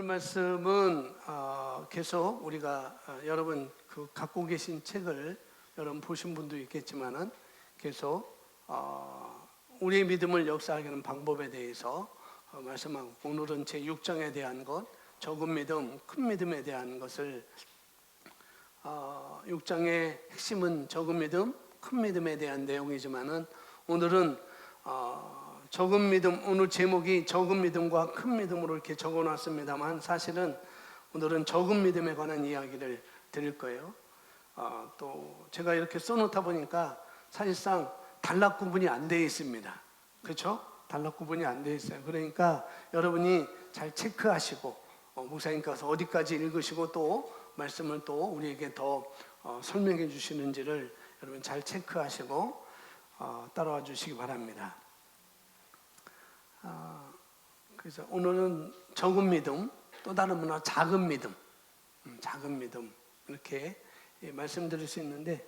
말씀은 계속 우리가 여러분 그 갖고 계신 책을 여러분 보신 분도 있겠지만은 계속 우리의 믿음을 역사하게 하는 방법에 대해서 말씀하고, 오늘은 제 6장에 대한 것, 적은 믿음, 큰 믿음에 대한 것을 6장의 핵심은 적은 믿음, 큰 믿음에 대한 내용이지만은 오늘은 적은 믿음, 오늘 제목이 적은 믿음과 큰 믿음으로 이렇게 적어놨습니다만 사실은 오늘은 적은 믿음에 관한 이야기를 드릴 거예요. 또 제가 이렇게 써놓다 보니까 사실상 단락 구분이 안 되어 있습니다. 그렇죠? 단락 구분이 안 되어 있어요. 그러니까 여러분이 잘 체크하시고 목사님께서 어디까지 읽으시고 또 말씀을 또 우리에게 더 설명해 주시는지를 여러분 잘 체크하시고 따라와 주시기 바랍니다. 그래서 오늘은 적은 믿음, 또 다른 문화 작은 믿음, 작은 믿음 이렇게 말씀드릴 수 있는데,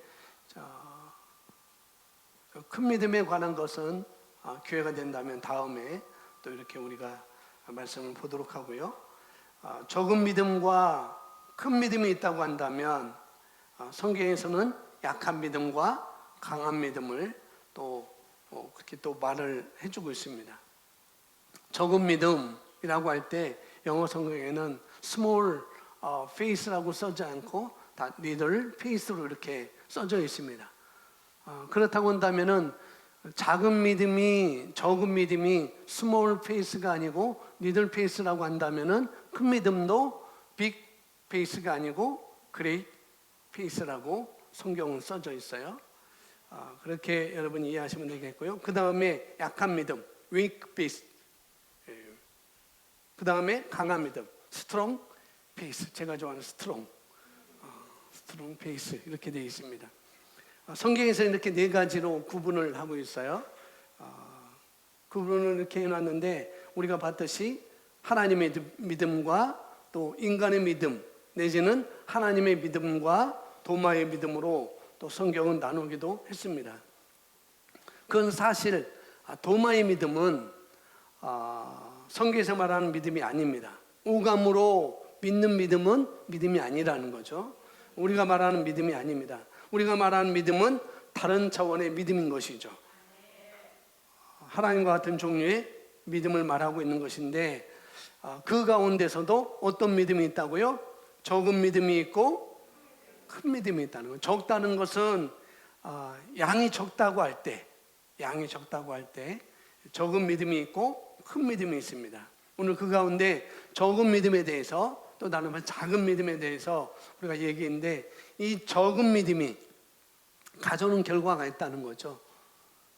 큰 믿음에 관한 것은 기회가 된다면 다음에 또 이렇게 우리가 말씀을 보도록 하고요. 적은 믿음과 큰 믿음이 있다고 한다면 성경에서는 약한 믿음과 강한 믿음을 또 그렇게 또 말을 해주고 있습니다. 적은 믿음이라고 할 때 영어 성경에는 small faith라고 써지 않고 다 little faith로 이렇게 써져 있습니다. 그렇다고 한다면은 작은 믿음이, 적은 믿음이 small faith가 아니고 little faith라고 한다면은 큰 믿음도 big faith가 아니고 great faith라고 성경은 써져 있어요. 그렇게 여러분이 이해하시면 되겠고요. 그 다음에 약한 믿음, weak faith. 그 다음에 강한 믿음, strong faith. 제가 좋아하는 strong faith 이렇게 되어 있습니다. 성경에서 이렇게 네 가지로 구분을 하고 있어요. 구분을 이렇게 해놨는데 우리가 봤듯이 하나님의 믿음과 또 인간의 믿음, 내지는 하나님의 믿음과 도마의 믿음으로 또 성경은 나누기도 했습니다. 그건 사실 도마의 믿음은 성경에서 말하는 믿음이 아닙니다. 오감으로 믿는 믿음은 믿음이 아니라는 거죠. 우리가 말하는 믿음이 아닙니다. 우리가 말하는 믿음은 다른 차원의 믿음인 것이죠. 하나님과 같은 종류의 믿음을 말하고 있는 것인데, 그 가운데서도 어떤 믿음이 있다고요? 적은 믿음이 있고 큰 믿음이 있다는 거예요. 적다는 것은 양이 적다고 할 때, 적은 믿음이 있고 큰 믿음이 있습니다. 오늘 그 가운데 적은 믿음에 대해서, 또 다른 말 작은 믿음에 대해서 우리가 얘기했는데, 이 적은 믿음이 가져오는 결과가 있다는 거죠.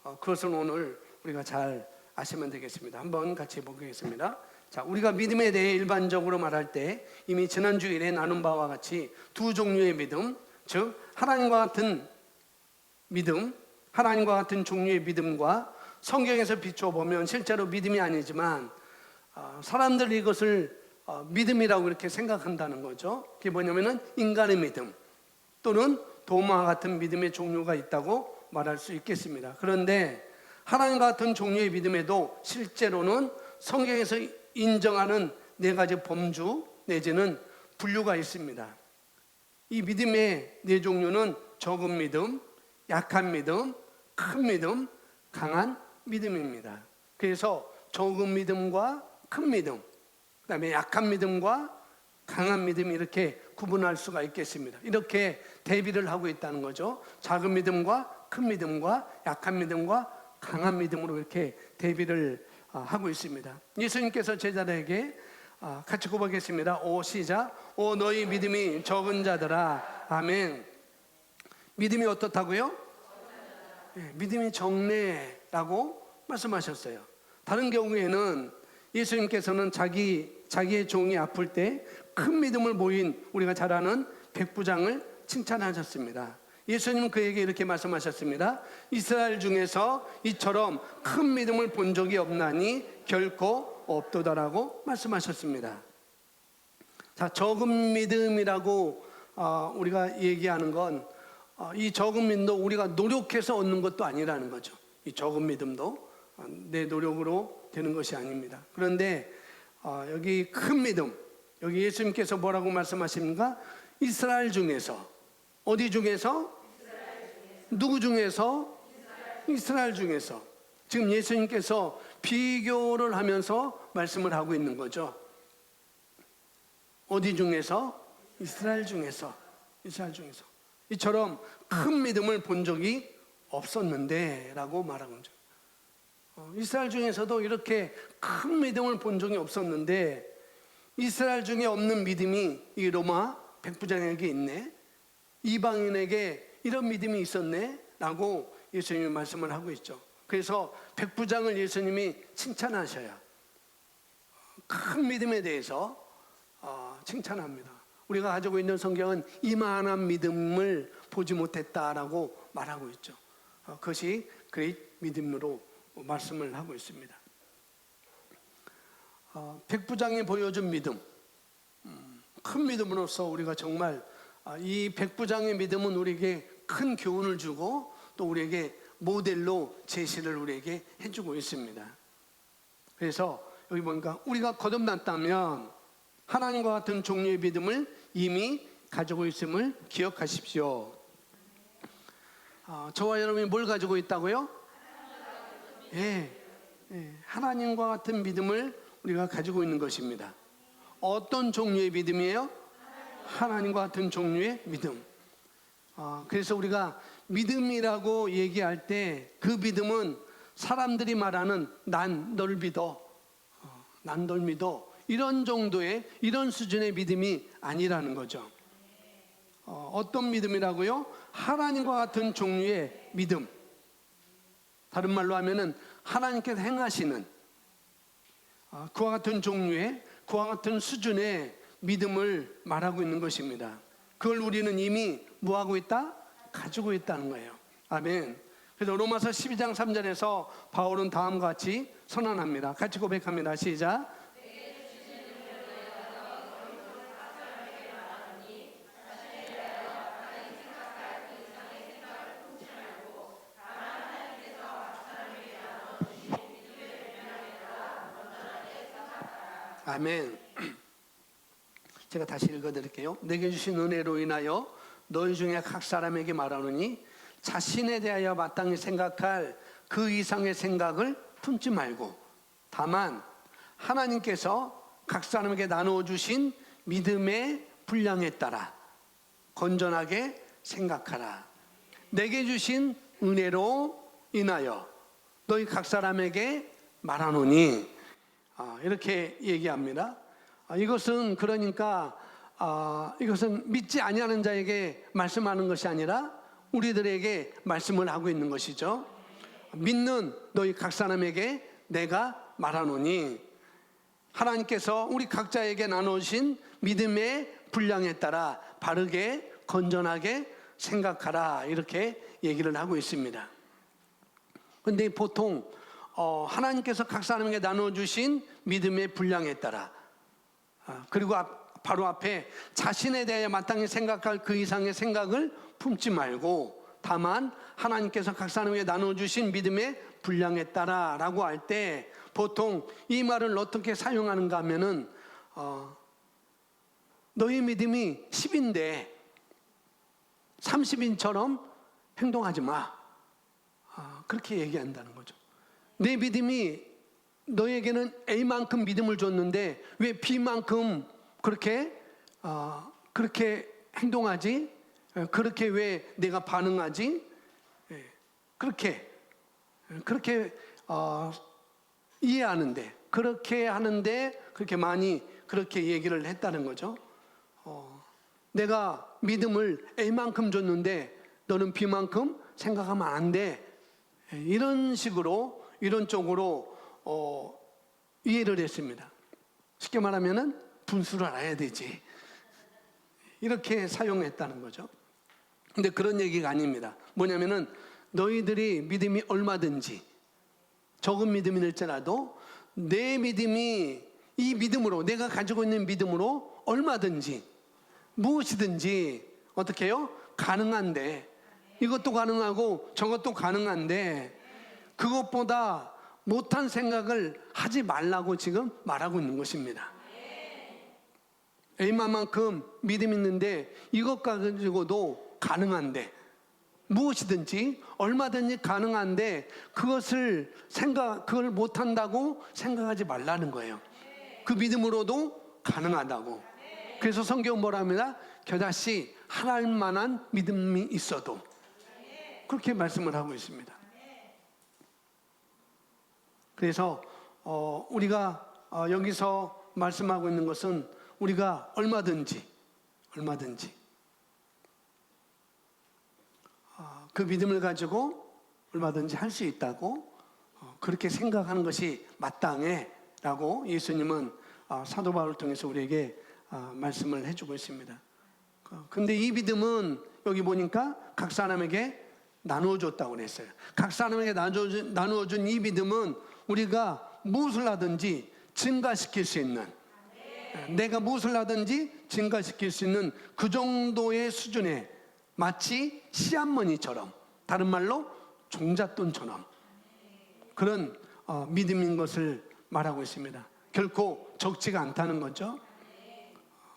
그것은 오늘 우리가 잘 아시면 되겠습니다. 한번 같이 보겠습니다. 자, 우리가 믿음에 대해 일반적으로 말할 때 이미 지난 주일에 나눈 바와 같이 두 종류의 믿음, 즉 하나님과 같은 믿음, 하나님과 같은 종류의 믿음과 성경에서 비춰보면 실제로 믿음이 아니지만 사람들이 이것을 믿음이라고 이렇게 생각한다는 거죠. 그게 뭐냐면은 인간의 믿음 또는 도마와 같은 믿음의 종류가 있다고 말할 수 있겠습니다. 그런데 하나님과 같은 종류의 믿음에도 실제로는 성경에서 인정하는 네 가지 범주 내지는 분류가 있습니다. 이 믿음의 네 종류는 적은 믿음, 약한 믿음, 큰 믿음, 강한 믿음입니다. 그래서 적은 믿음과 큰 믿음, 그 다음에 약한 믿음과 강한 믿음, 이렇게 구분할 수가 있겠습니다. 이렇게 대비를 하고 있다는 거죠. 작은 믿음과 큰 믿음과 약한 믿음과 강한 믿음으로 이렇게 대비를 하고 있습니다. 예수님께서 제자들에게 같이 고백했습니다. 오, 시작. 오, 너희 믿음이 적은 자들아. 아멘. 믿음이 어떻다고요? 네, 믿음이 적네라고 말씀하셨어요. 다른 경우에는 예수님께서는 자기의 종이 아플 때 큰 믿음을 보인 우리가 잘 아는 백부장을 칭찬하셨습니다. 예수님은 그에게 이렇게 말씀하셨습니다. 이스라엘 중에서 이처럼 큰 믿음을 본 적이 없나니 결코 없도다라고 말씀하셨습니다. 자, 적은 믿음이라고 우리가 얘기하는 건 이 적은 믿음도 우리가 노력해서 얻는 것도 아니라는 거죠. 이 적은 믿음도 내 노력으로 되는 것이 아닙니다. 그런데 여기 큰 믿음, 여기 예수님께서 뭐라고 말씀하십니까? 이스라엘 중에서. 어디 중에서? 누구 중에서? 이스라엘 중에서. 지금 예수님께서 비교를 하면서 말씀을 하고 있는 거죠. 어디 중에서? 이스라엘 중에서. 이스라엘 중에서. 이처럼 큰 믿음을 본 적이 없었는데 라고 말하는 거죠. 이스라엘 중에서도 이렇게 큰 믿음을 본 적이 없었는데 이스라엘 중에 없는 믿음이 이 로마 백부장에게 있네, 이방인에게 이런 믿음이 있었네 라고 예수님이 말씀을 하고 있죠. 그래서 백부장을 예수님이 칭찬하셔요. 큰 믿음에 대해서 칭찬합니다. 우리가 가지고 있는 성경은 이만한 믿음을 보지 못했다라고 말하고 있죠. 그것이 그레이트 믿음으로 말씀을 하고 있습니다. 백부장이 보여준 믿음, 큰 믿음으로서 우리가 정말 이 백부장의 믿음은 우리에게 큰 교훈을 주고 또 우리에게 모델로 제시를 우리에게 해주고 있습니다. 그래서 여기 보니까 우리가 거듭났다면 하나님과 같은 종류의 믿음을 이미 가지고 있음을 기억하십시오. 저와 여러분이 뭘 가지고 있다고요? 하나님과 같은 믿음을 우리가 가지고 있는 것입니다. 어떤 종류의 믿음이에요? 하나님과 같은 종류의 믿음. 그래서 우리가 믿음이라고 얘기할 때 그 믿음은 사람들이 말하는 난 널 믿어, 난 널 믿어, 이런 정도의, 이런 수준의 믿음이 아니라는 거죠. 어떤 믿음이라고요? 하나님과 같은 종류의 믿음. 다른 말로 하면은 하나님께서 행하시는 그와 같은 종류의, 그와 같은 수준의 믿음을 말하고 있는 것입니다. 그걸 우리는 이미 뭐하고 있다? 가지고 있다는 거예요. 아멘. 그래서 로마서 12장 3절에서 바울은 다음과 같이 선언합니다. 같이 고백합니다. 시작. 아멘. 제가 다시 읽어드릴게요. 내게 주신 은혜로 인하여 너희 중에 각 사람에게 말하노니 자신에 대하여 마땅히 생각할 그 이상의 생각을 품지 말고 다만 하나님께서 각 사람에게 나누어 주신 믿음의 분량에 따라 건전하게 생각하라. 내게 주신 은혜로 인하여 너희 각 사람에게 말하노니 이렇게 얘기합니다. 이것은 그러니까 이것은 믿지 아니하는 자에게 말씀하는 것이 아니라 우리들에게 말씀을 하고 있는 것이죠. 믿는 너희 각 사람에게 내가 말하노니 하나님께서 우리 각자에게 나누신 믿음의 분량에 따라 바르게 건전하게 생각하라, 이렇게 얘기를 하고 있습니다. 그런데 보통 하나님께서 각 사람에게 나눠주신 믿음의 분량에 따라 그리고 바로 앞에 자신에 대해 마땅히 생각할 그 이상의 생각을 품지 말고 다만 하나님께서 각 사람에게 나눠주신 믿음의 분량에 따라 라고 할 때 보통 이 말을 어떻게 사용하는가 하면은 너희 믿음이 10인데 30인처럼 행동하지 마, 그렇게 얘기한다는 거죠. 내 믿음이 너에게는 A만큼 믿음을 줬는데 왜 B만큼 그렇게 행동하지? 그렇게 왜 내가 반응하지? 그렇게 이해하는데, 그렇게 하는데 그렇게 많이 그렇게 얘기를 했다는 거죠. 내가 믿음을 A만큼 줬는데 너는 B만큼 생각하면 안 돼. 이런 식으로, 이런 쪽으로 이해를 했습니다. 쉽게 말하면은 분수를 알아야 되지, 이렇게 사용했다는 거죠. 근데 그런 얘기가 아닙니다. 뭐냐면은 너희들이 믿음이 얼마든지 적은 믿음일지라도 내 믿음이 이 믿음으로, 내가 가지고 있는 믿음으로 얼마든지 무엇이든지 어떻게 해요? 가능한데, 이것도 가능하고 저것도 가능한데 그것보다 못한 생각을 하지 말라고 지금 말하고 있는 것입니다. 얼마만큼 믿음이 있는데 이것 가지고도 가능한데, 무엇이든지 얼마든지 가능한데 그걸 못한다고 생각하지 말라는 거예요. 그 믿음으로도 가능하다고. 그래서 성경 뭐라 합니다? 겨자씨 하나일 만한 믿음이 있어도, 그렇게 말씀을 하고 있습니다. 그래서 우리가 여기서 말씀하고 있는 것은 우리가 얼마든지 그 믿음을 가지고 얼마든지 할 수 있다고, 그렇게 생각하는 것이 마땅해라고 예수님은 사도 바울을 통해서 우리에게 말씀을 해주고 있습니다. 근데 이 믿음은 여기 보니까 각 사람에게 나누어줬다고 그랬어요. 각 사람에게 나누어준 이 믿음은 우리가 무엇을 하든지 증가시킬 수 있는, 내가 무엇을 하든지 증가시킬 수 있는 그 정도의 수준의, 마치 시한머니처럼, 다른 말로 종잣돈처럼 그런 믿음인 것을 말하고 있습니다. 결코 적지가 않다는 거죠.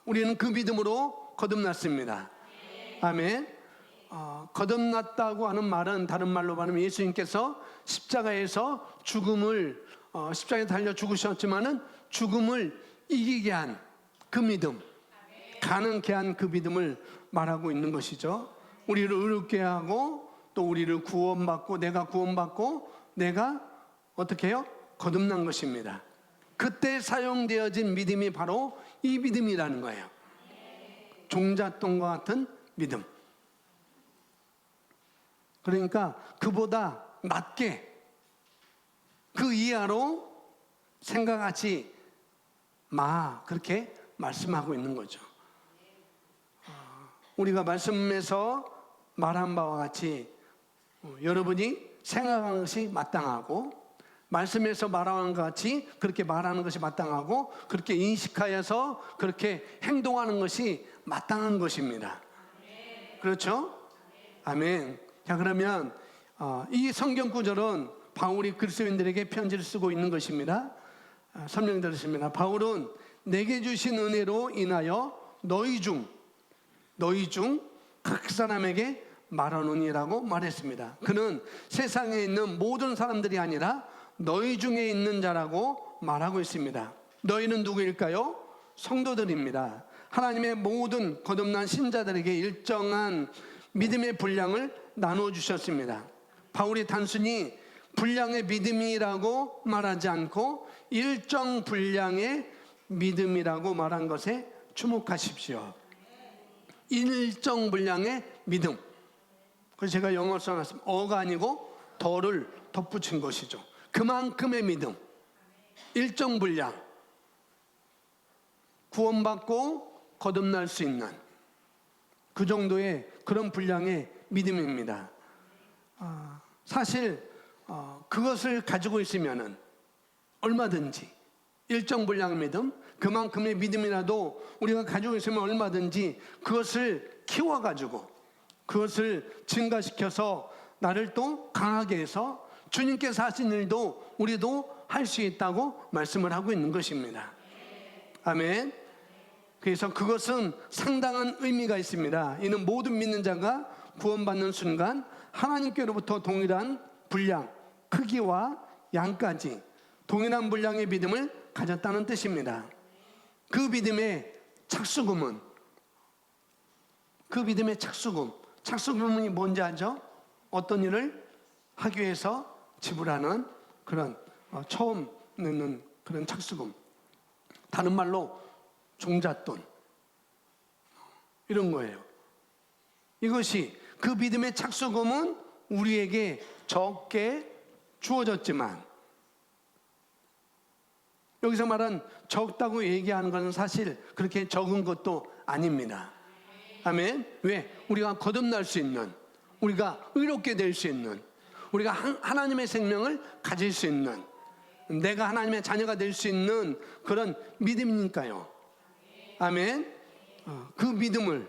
우리는 그 믿음으로 거듭났습니다. 아멘. 거듭났다고 하는 말은 다른 말로 말하면 예수님께서 십자가에서 십자가에 달려 죽으셨지만은 죽음을 이기게 한 그 믿음, 가능케 한 그 믿음을 말하고 있는 것이죠. 우리를 의롭게 하고 또 우리를 구원받고, 내가 구원받고 내가 어떻게 해요? 거듭난 것입니다. 그때 사용되어진 믿음이 바로 이 믿음이라는 거예요. 종잣돈과 같은 믿음. 그러니까 그보다 낮게, 그 이하로 생각하지 마, 그렇게 말씀하고 있는 거죠. 우리가 말씀에서 말한 바와 같이 여러분이 생각하는 것이 마땅하고, 말씀에서 말하는 것 같이 그렇게 말하는 것이 마땅하고, 그렇게 인식하여서 그렇게 행동하는 것이 마땅한 것입니다. 그렇죠? 아멘. 자, 그러면 이 성경 구절은 바울이 그리스도인들에게 편지를 쓰고 있는 것입니다. 설명 드렸습니다. 바울은 내게 주신 은혜로 인하여 너희 중 각 사람에게 말하노니라고 말했습니다. 그는 세상에 있는 모든 사람들이 아니라 너희 중에 있는 자라고 말하고 있습니다. 너희는 누구일까요? 성도들입니다. 하나님의 모든 거듭난 신자들에게 일정한 믿음의 분량을 나누어 주셨습니다. 바울이 단순히 분량의 믿음이라고 말하지 않고 일정 분량의 믿음이라고 말한 것에 주목하십시오. 일정 분량의 믿음. 그래서 제가 영어로 써놨습니다. 어가 아니고 더를 덧붙인 것이죠. 그만큼의 믿음, 일정 분량, 구원받고 거듭날 수 있는 그 정도의 그런 분량의 믿음입니다. 사실 그것을 가지고 있으면은 얼마든지, 일정 분량의 믿음, 그만큼의 믿음이라도 우리가 가지고 있으면 얼마든지 그것을 키워가지고, 그것을 증가시켜서 나를 또 강하게 해서 주님께서 하신 일도 우리도 할 수 있다고 말씀을 하고 있는 것입니다. 아멘. 그래서 그것은 상당한 의미가 있습니다. 이는 모든 믿는 자가 구원받는 순간 하나님께로부터 동일한 분량, 크기와 양까지 동일한 분량의 믿음을 가졌다는 뜻입니다. 그 믿음의 착수금은, 착수금이 뭔지 아죠? 어떤 일을 하기 위해서 지불하는 그런 처음 내는 그런 착수금, 다른 말로 종잣돈, 이런 거예요. 이것이, 그 믿음의 착수금은 우리에게 적게 주어졌지만, 여기서 말한 적다고 얘기하는 것은 사실 그렇게 적은 것도 아닙니다. 아멘. 왜? 우리가 거듭날 수 있는, 우리가 의롭게 될 수 있는, 우리가 하나님의 생명을 가질 수 있는, 내가 하나님의 자녀가 될 수 있는 그런 믿음이니까요. 아멘. 그 믿음을.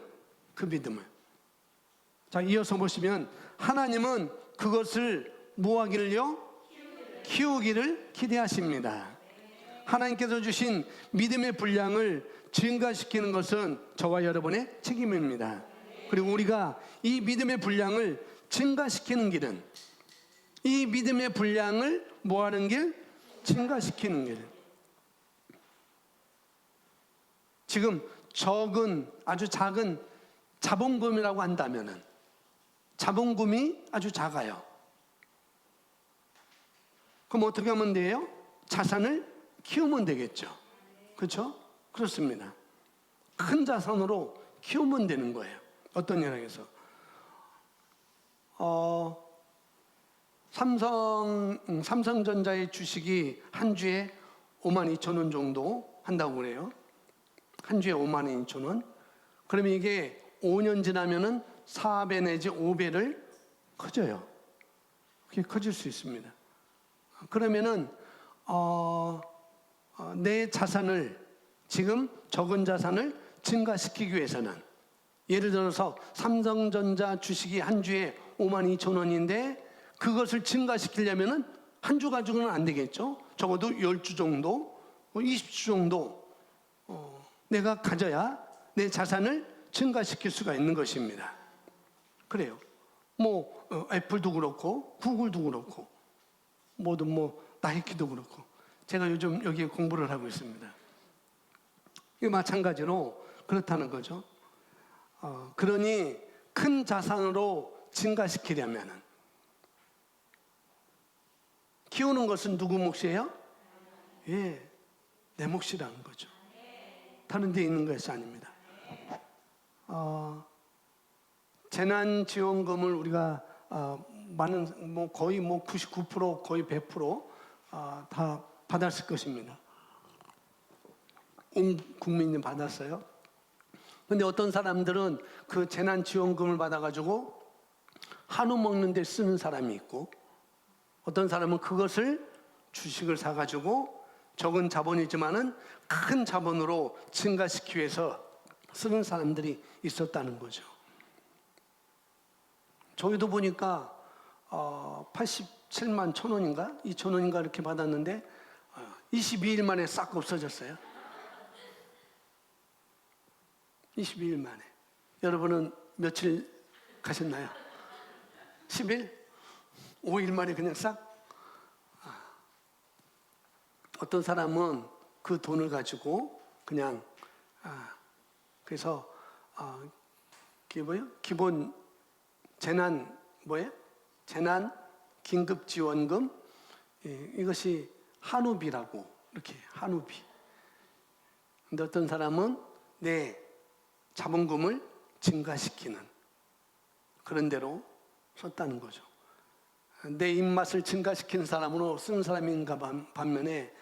자, 이어서 보시면 하나님은 그것을 뭐 하기를요? 키우기를 기대하십니다. 하나님께서 주신 믿음의 분량을 증가시키는 것은 저와 여러분의 책임입니다. 그리고 우리가 이 믿음의 분량을 증가시키는 길은, 이 믿음의 분량을 뭐하는 길? 증가시키는 길. 지금 적은, 아주 작은 자본금이라고 한다면은, 자본금이 아주 작아요. 그럼 어떻게 하면 돼요? 자산을 키우면 되겠죠. 그렇죠? 그렇습니다. 큰 자산으로 키우면 되는 거예요. 어떤 연락에서 삼성전자의 주식이 한 주에 52,000원 정도 한다고 그래요. 한 주에 52,000원. 그러면 이게 5년 지나면은 4배 내지 5배를 커져요. 그게 커질 수 있습니다. 그러면은 내 자산을, 지금 적은 자산을 증가시키기 위해서는, 예를 들어서 삼성전자 주식이 한 주에 52,000원인데 그것을 증가시키려면은 한 주 가지고는 안 되겠죠. 적어도 10주 정도, 20주 정도 내가 가져야 내 자산을 증가시킬 수가 있는 것입니다. 그래요. 애플도 그렇고 구글도 그렇고 모든 나이키도 그렇고, 제가 요즘 여기에 공부를 하고 있습니다. 이게 마찬가지로 그렇다는 거죠. 그러니 큰 자산으로 증가시키려면은, 키우는 것은 누구 몫이에요? 예, 내 몫이라는 거죠. 다른 데 있는 것이 아닙니다. 재난지원금을 우리가 많은, 거의 99%, 거의 100% 다 받았을 것입니다. 온 국민이 받았어요. 근데 어떤 사람들은 그 재난지원금을 받아가지고 한우 먹는 데 쓰는 사람이 있고, 어떤 사람은 그것을 주식을 사가지고 적은 자본이지만은 큰 자본으로 증가시키기 위해서 쓰는 사람들이 있었다는 거죠. 저희도 보니까 87만 1,000원인가 2,000원인가 이렇게 받았는데 22일 만에 싹 없어졌어요. 22일 만에. 여러분은 며칠 가셨나요? 10일? 5일 만에 그냥 싹? 어떤 사람은 그 돈을 가지고 그냥 그래서 그게 뭐예요? 기본 재난 재난 긴급지원금, 이것이 한우비라고, 이렇게 한우비. 근데 어떤 사람은 내 자본금을 증가시키는 그런 대로 썼다는 거죠. 내 입맛을 증가시키는 사람으로 쓰는 사람인가 반면에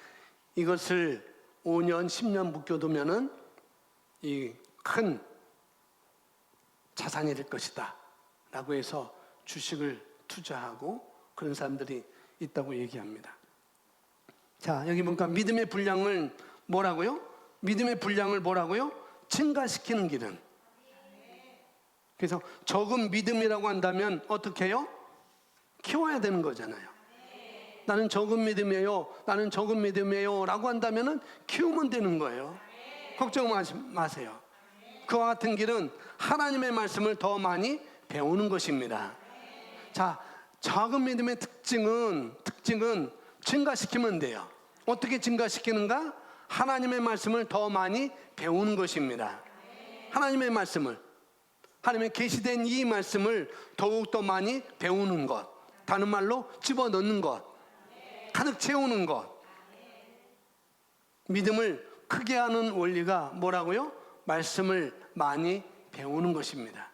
이것을 5년, 10년 묶여두면은 이 큰 자산이 될 것이다 라고 해서 주식을 투자하고 그런 사람들이 있다고 얘기합니다. 자, 여기 보니까 믿음의 분량을 뭐라고요? 믿음의 분량을 뭐라고요? 증가시키는 길은. 그래서 적은 믿음이라고 한다면 어떻게 해요? 키워야 되는 거잖아요. 나는 적은 믿음이에요, 나는 적은 믿음이에요 라고 한다면 키우면 되는 거예요. 걱정 마세요. 그와 같은 길은 하나님의 말씀을 더 많이 배우는 것입니다. 자, 작은 믿음의 특징은 증가시키면 돼요. 어떻게 증가시키는가? 하나님의 말씀을 더 많이 배우는 것입니다. 하나님의 말씀을, 하나님의 계시된 이 말씀을 더욱더 많이 배우는 것, 다른 말로 집어넣는 것, 가득 채우는 것. 믿음을 크게 하는 원리가 뭐라고요? 말씀을 많이 배우는 것입니다.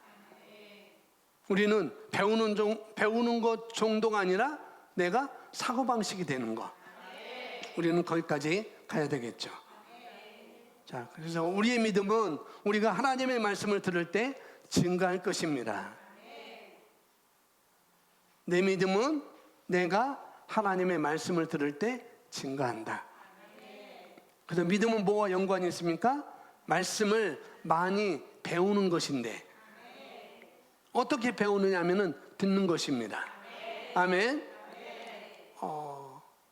우리는 배우는 것 정도가 아니라 내가 사고방식이 되는 것. 우리는 거기까지 가야 되겠죠. 자, 그래서 우리의 믿음은 우리가 하나님의 말씀을 들을 때 증가할 것입니다. 내 믿음은 내가 하나님의 말씀을 들을 때 증가한다. 그래서 믿음은 뭐와 연관이 있습니까? 말씀을 많이 배우는 것인데, 어떻게 배우느냐 하면은 듣는 것입니다. 아멘.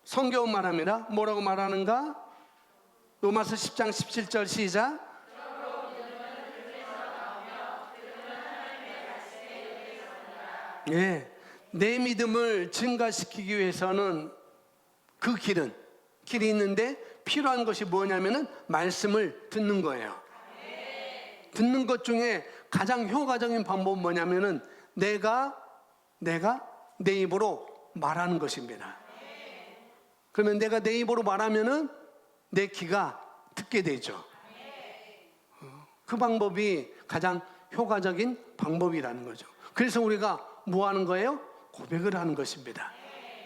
성경은 말합니다. 뭐라고 말하는가? 로마서 10장 17절 시작. 예, 내 믿음을 증가시키기 위해서는 그 길이 있는데 필요한 것이 뭐냐면은 말씀을 듣는 거예요. 듣는 것 중에 가장 효과적인 방법은 뭐냐면은 내가 내 입으로 말하는 것입니다. 그러면 내가 내 입으로 말하면은 내 귀가 듣게 되죠. 그 방법이 가장 효과적인 방법이라는 거죠. 그래서 우리가 뭐 하는 거예요? 고백을 하는 것입니다.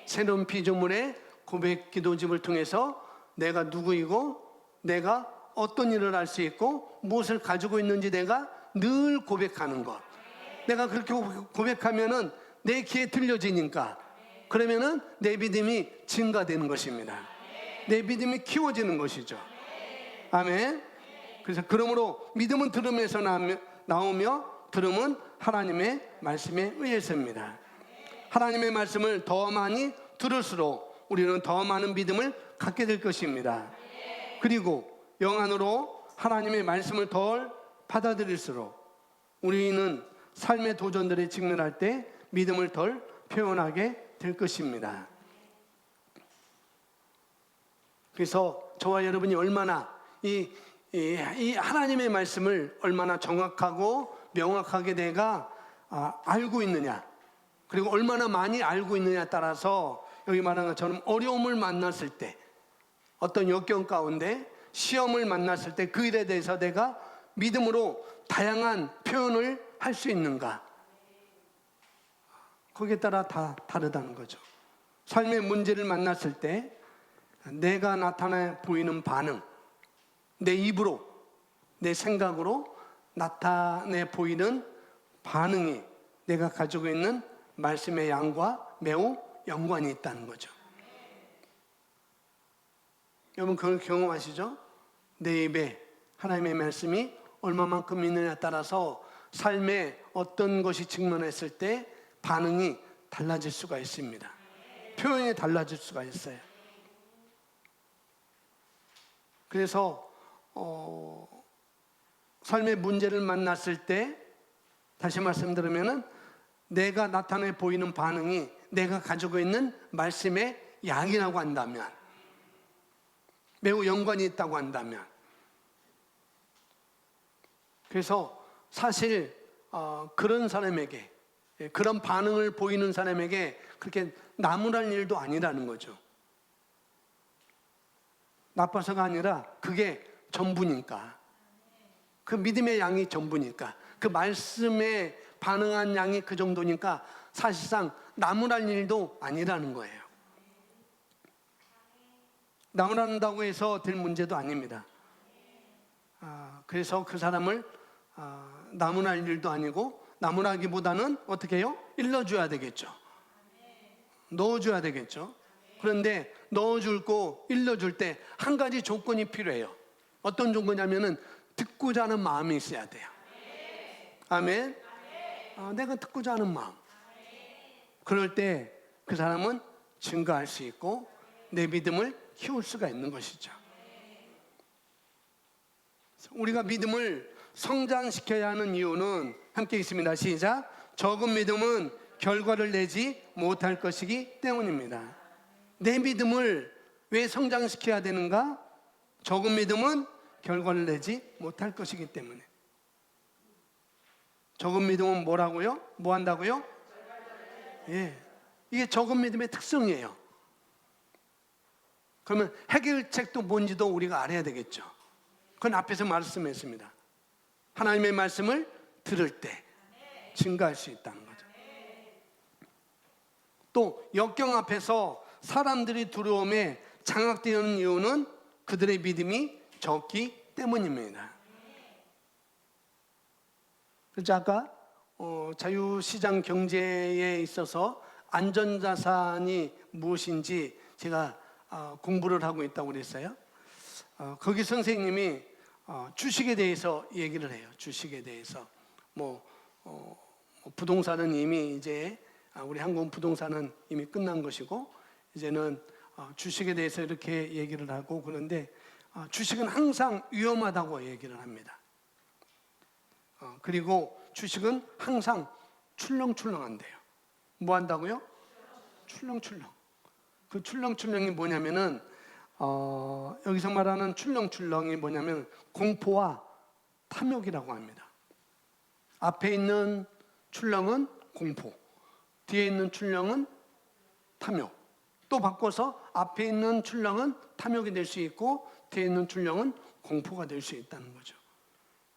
새로운 피조물의 고백 기도집을 통해서 내가 누구이고 내가 어떤 일을 할 수 있고 무엇을 가지고 있는지 내가 늘 고백하는 것. 내가 그렇게 고백하면은 내 귀에 들려지니까 그러면은 내 믿음이 증가되는 것입니다. 내 믿음이 키워지는 것이죠. 아멘. 그래서 그러므로 믿음은 들음에서 나오며 들음은 하나님의 말씀에 의해서입니다. 하나님의 말씀을 더 많이 들을수록 우리는 더 많은 믿음을 갖게 될 것입니다. 그리고 영안으로 하나님의 말씀을 덜 받아들일수록 우리는 삶의 도전들에 직면할 때 믿음을 덜 표현하게 될 것입니다. 그래서 저와 여러분이 얼마나 이 하나님의 말씀을 얼마나 정확하고 명확하게 내가 알고 있느냐, 그리고 얼마나 많이 알고 있느냐에 따라서 여기 말하는 것처럼 어려움을 만났을 때, 어떤 역경 가운데 시험을 만났을 때 그 일에 대해서 내가 믿음으로 다양한 표현을 할 수 있는가, 거기에 따라 다 다르다는 거죠. 삶의 문제를 만났을 때 내가 나타내 보이는 반응, 내 입으로, 내 생각으로 나타내 보이는 반응이 내가 가지고 있는 말씀의 양과 매우 연관이 있다는 거죠. 여러분 그걸 경험하시죠? 내 입에 하나님의 말씀이 얼마만큼 있느냐에 따라서 삶에 어떤 것이 직면했을 때 반응이 달라질 수가 있습니다. 표현이 달라질 수가 있어요. 그래서 삶의 문제를 만났을 때 다시 말씀드리면은 내가 나타내 보이는 반응이 내가 가지고 있는 말씀의 양이라고 한다면, 매우 연관이 있다고 한다면, 그래서 사실 그런 사람에게, 그런 반응을 보이는 사람에게 그렇게 나무랄 일도 아니라는 거죠. 나빠서가 아니라 그게 전부니까, 그 믿음의 양이 전부니까, 그 말씀에 반응한 양이 그 정도니까 사실상 나무랄 일도 아니라는 거예요. 나무란다고 해서 될 문제도 아닙니다. 그래서 그 사람을 나무랄 일도 아니고, 나무라기보다는 어떻게 해요? 일러줘야 되겠죠. 넣어줘야 되겠죠. 그런데 넣어줄고 일러줄 때 한 가지 조건이 필요해요. 어떤 조건이냐면은 듣고자 하는 마음이 있어야 돼요. 아멘. 내가 듣고자 하는 마음. 그럴 때 그 사람은 증가할 수 있고 내 믿음을 키울 수가 있는 것이죠. 우리가 믿음을 성장시켜야 하는 이유는 함께 있습니다. 시작. 적은 믿음은 결과를 내지 못할 것이기 때문입니다. 내 믿음을 왜 성장시켜야 되는가? 적은 믿음은 결과를 내지 못할 것이기 때문에. 적은 믿음은 뭐라고요? 뭐 한다고요? 예, 이게 적은 믿음의 특성이에요. 그러면 해결책도 뭔지도 우리가 알아야 되겠죠. 그건 앞에서 말씀했습니다. 하나님의 말씀을 들을 때 증가할 수 있다는 거죠. 또 역경 앞에서 사람들이 두려움에 장악되는 이유는 그들의 믿음이 적기 때문입니다. 그래서 아까 자유시장 경제에 있어서 안전자산이 무엇인지 제가 공부를 하고 있다고 그랬어요. 거기 선생님이 주식에 대해서 얘기를 해요. 주식에 대해서 부동산은 이미 이제 우리 한국 부동산은 이미 끝난 것이고 이제는 주식에 대해서 이렇게 얘기를 하고, 그런데 주식은 항상 위험하다고 얘기를 합니다. 그리고 주식은 항상 출렁출렁한대요. 뭐 한다고요? 출렁출렁. 그 출렁출렁이 뭐냐면은 여기서 말하는 출렁출렁이 뭐냐면 공포와 탐욕이라고 합니다. 앞에 있는 출렁은 공포, 뒤에 있는 출렁은 탐욕. 또 바꿔서 앞에 있는 출렁은 탐욕이 될 수 있고 뒤에 있는 출렁은 공포가 될 수 있다는 거죠.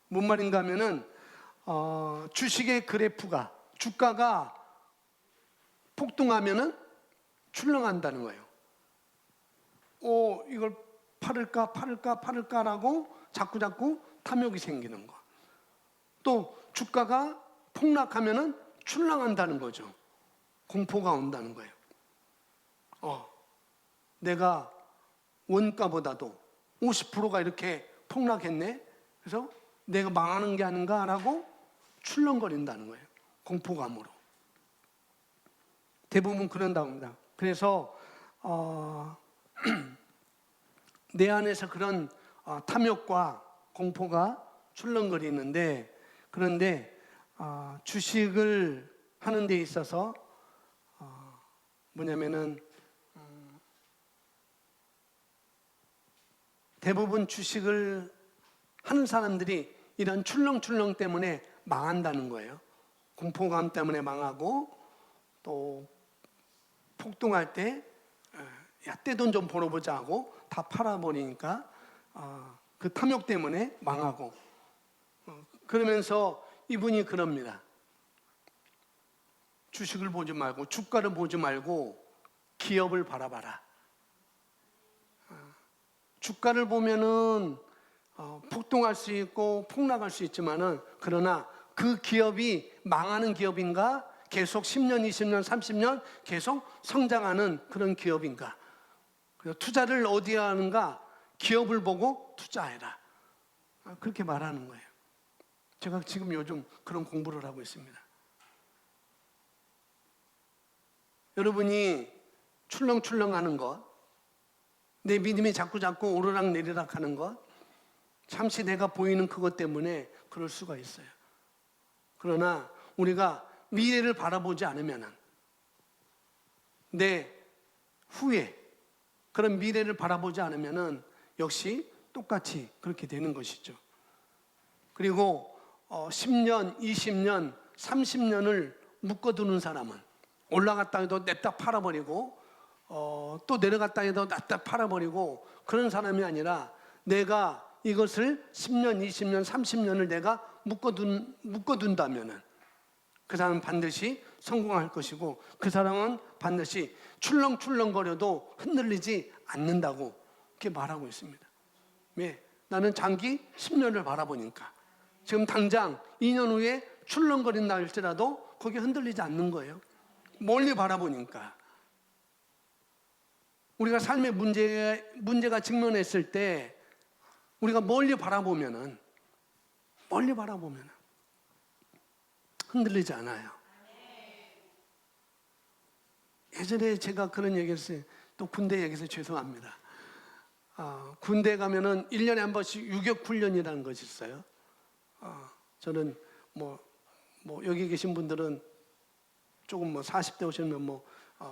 뭔 말인가 하면은 주식의 그래프가 주가가 폭등하면은 출렁한다는 거예요. 이걸 팔을까라고 자꾸 탐욕이 생기는 거. 또 주가가 폭락하면은 출렁한다는 거죠. 공포가 온다는 거예요. 내가 원가보다도 50%가 이렇게 폭락했네. 그래서 내가 망하는 게 아닌가라고 출렁거린다는 거예요. 공포감으로. 대부분 그런다고 합니다. 그래서 내 안에서 그런 탐욕과 공포가 출렁거리는데, 그런데 주식을 하는 데 있어서 뭐냐면은 대부분 주식을 하는 사람들이 이런 출렁출렁 때문에 망한다는 거예요. 공포감 때문에 망하고, 또 폭등할 때 떼돈 좀 벌어보자 하고 다 팔아버리니까 그 탐욕 때문에 망하고, 그러면서 이분이 그럽니다. 주식을 보지 말고 주가를 보지 말고 기업을 바라봐라. 주가를 보면은 폭등할 수 있고 폭락할 수 있지만은, 그러나 그 기업이 망하는 기업인가, 계속 10년, 20년, 30년 계속 성장하는 그런 기업인가. 그래서 투자를 어디에 하는가, 기업을 보고 투자해라. 그렇게 말하는 거예요. 제가 지금 요즘 그런 공부를 하고 있습니다. 여러분이 출렁출렁하는 것, 내 믿음이 자꾸 오르락 내리락 하는 것, 잠시 내가 보이는 그것 때문에 그럴 수가 있어요. 그러나 우리가 미래를 바라보지 않으면, 내 후에 그런 미래를 바라보지 않으면 역시 똑같이 그렇게 되는 것이죠. 그리고 10년, 20년, 30년을 묶어두는 사람은 올라갔다 해도 냅다 팔아버리고, 또 내려갔다 해도 냅다 팔아버리고, 그런 사람이 아니라 내가 이것을 10년, 20년, 30년을 내가 묶어둔다면은 그 사람은 반드시 성공할 것이고, 그 사람은 반드시 출렁출렁거려도 흔들리지 않는다고 이렇게 말하고 있습니다. 왜? 나는 장기 10년을 바라보니까. 지금 당장 2년 후에 출렁거린다 할지라도 거기에 흔들리지 않는 거예요. 멀리 바라보니까. 우리가 삶의 문제가 직면했을 때 우리가 멀리 바라보면은 흔들리지 않아요. 예전에 제가 그런 얘기를 했어요. 또 군대 얘기해서 죄송합니다. 군대 가면은 1년에 한 번씩 유격 훈련이라는 것이 있어요. 저는 여기 계신 분들은 조금 40대 오시면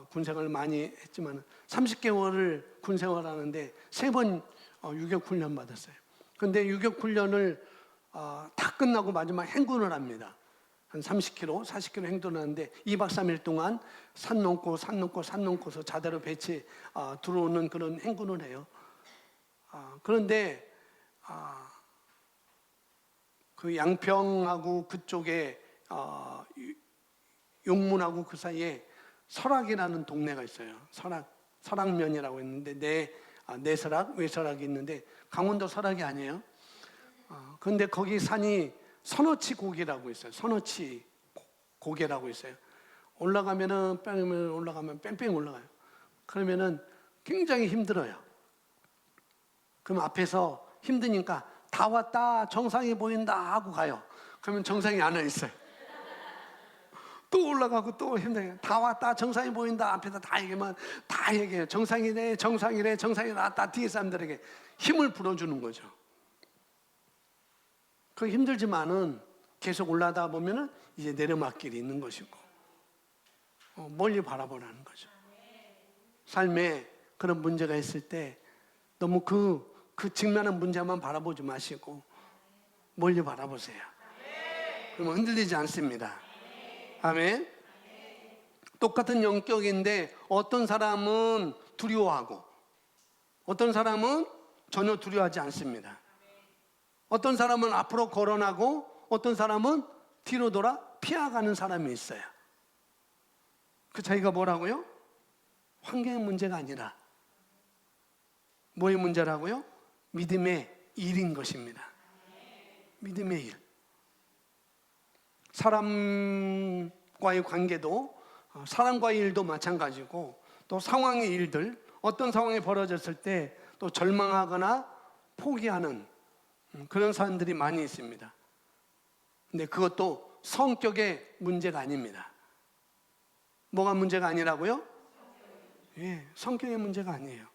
군 생활을 많이 했지만 30개월을 군 생활하는데 3번 유격 훈련 받았어요. 근데 유격 훈련을 다 끝나고 마지막 행군을 합니다. 한 30km, 40km 행군을 하는데 2박 3일 동안 산 넘고서 자대로 배치 들어오는 그런 행군을 해요. 그런데 그 양평하고 그쪽에 용문하고 그 사이에 설악이라는 동네가 있어요. 설악면이라고 있는데 내설악, 외설악이 있는데 강원도 설악이 아니에요. 그런데 거기 산이 선어치 고개라고 있어요. 선어치 고개라고 있어요. 올라가면 뺑뺑 올라가요. 그러면은 굉장히 힘들어요. 그럼 앞에서 힘드니까 다 왔다, 정상이 보인다 하고 가요. 그러면 정상이 안 와 있어요. 또 올라가고 또 힘들게 다 왔다 정상이 보인다 앞에다 다 얘기하면 다 얘기해요. 정상이래 정상이래 정상이 나왔다. 뒤에 사람들에게 힘을 불어주는 거죠. 그 힘들지만은 계속 올라가다 보면은 이제 내려막길이 있는 것이고 멀리 바라보라는 거죠. 삶에 그런 문제가 있을 때 너무 그 직면한 문제만 바라보지 마시고 멀리 바라보세요. 그러면 흔들리지 않습니다. 아멘. 똑같은 영격인데 어떤 사람은 두려워하고 어떤 사람은 전혀 두려워하지 않습니다. 어떤 사람은 앞으로 거론하고 어떤 사람은 뒤로 돌아 피해가는 사람이 있어요. 그 차이가 뭐라고요? 환경의 문제가 아니라 뭐의 문제라고요? 믿음의 일인 것입니다. 믿음의 일. 사람과의 관계도 사람과의 일도 마찬가지고 또 상황의 일들 어떤 상황이 벌어졌을 때 또 절망하거나 포기하는 그런 사람들이 많이 있습니다. 근데 그것도 성격의 문제가 아닙니다. 뭐가 문제가 아니라고요? 예, 성격의 문제가 아니에요.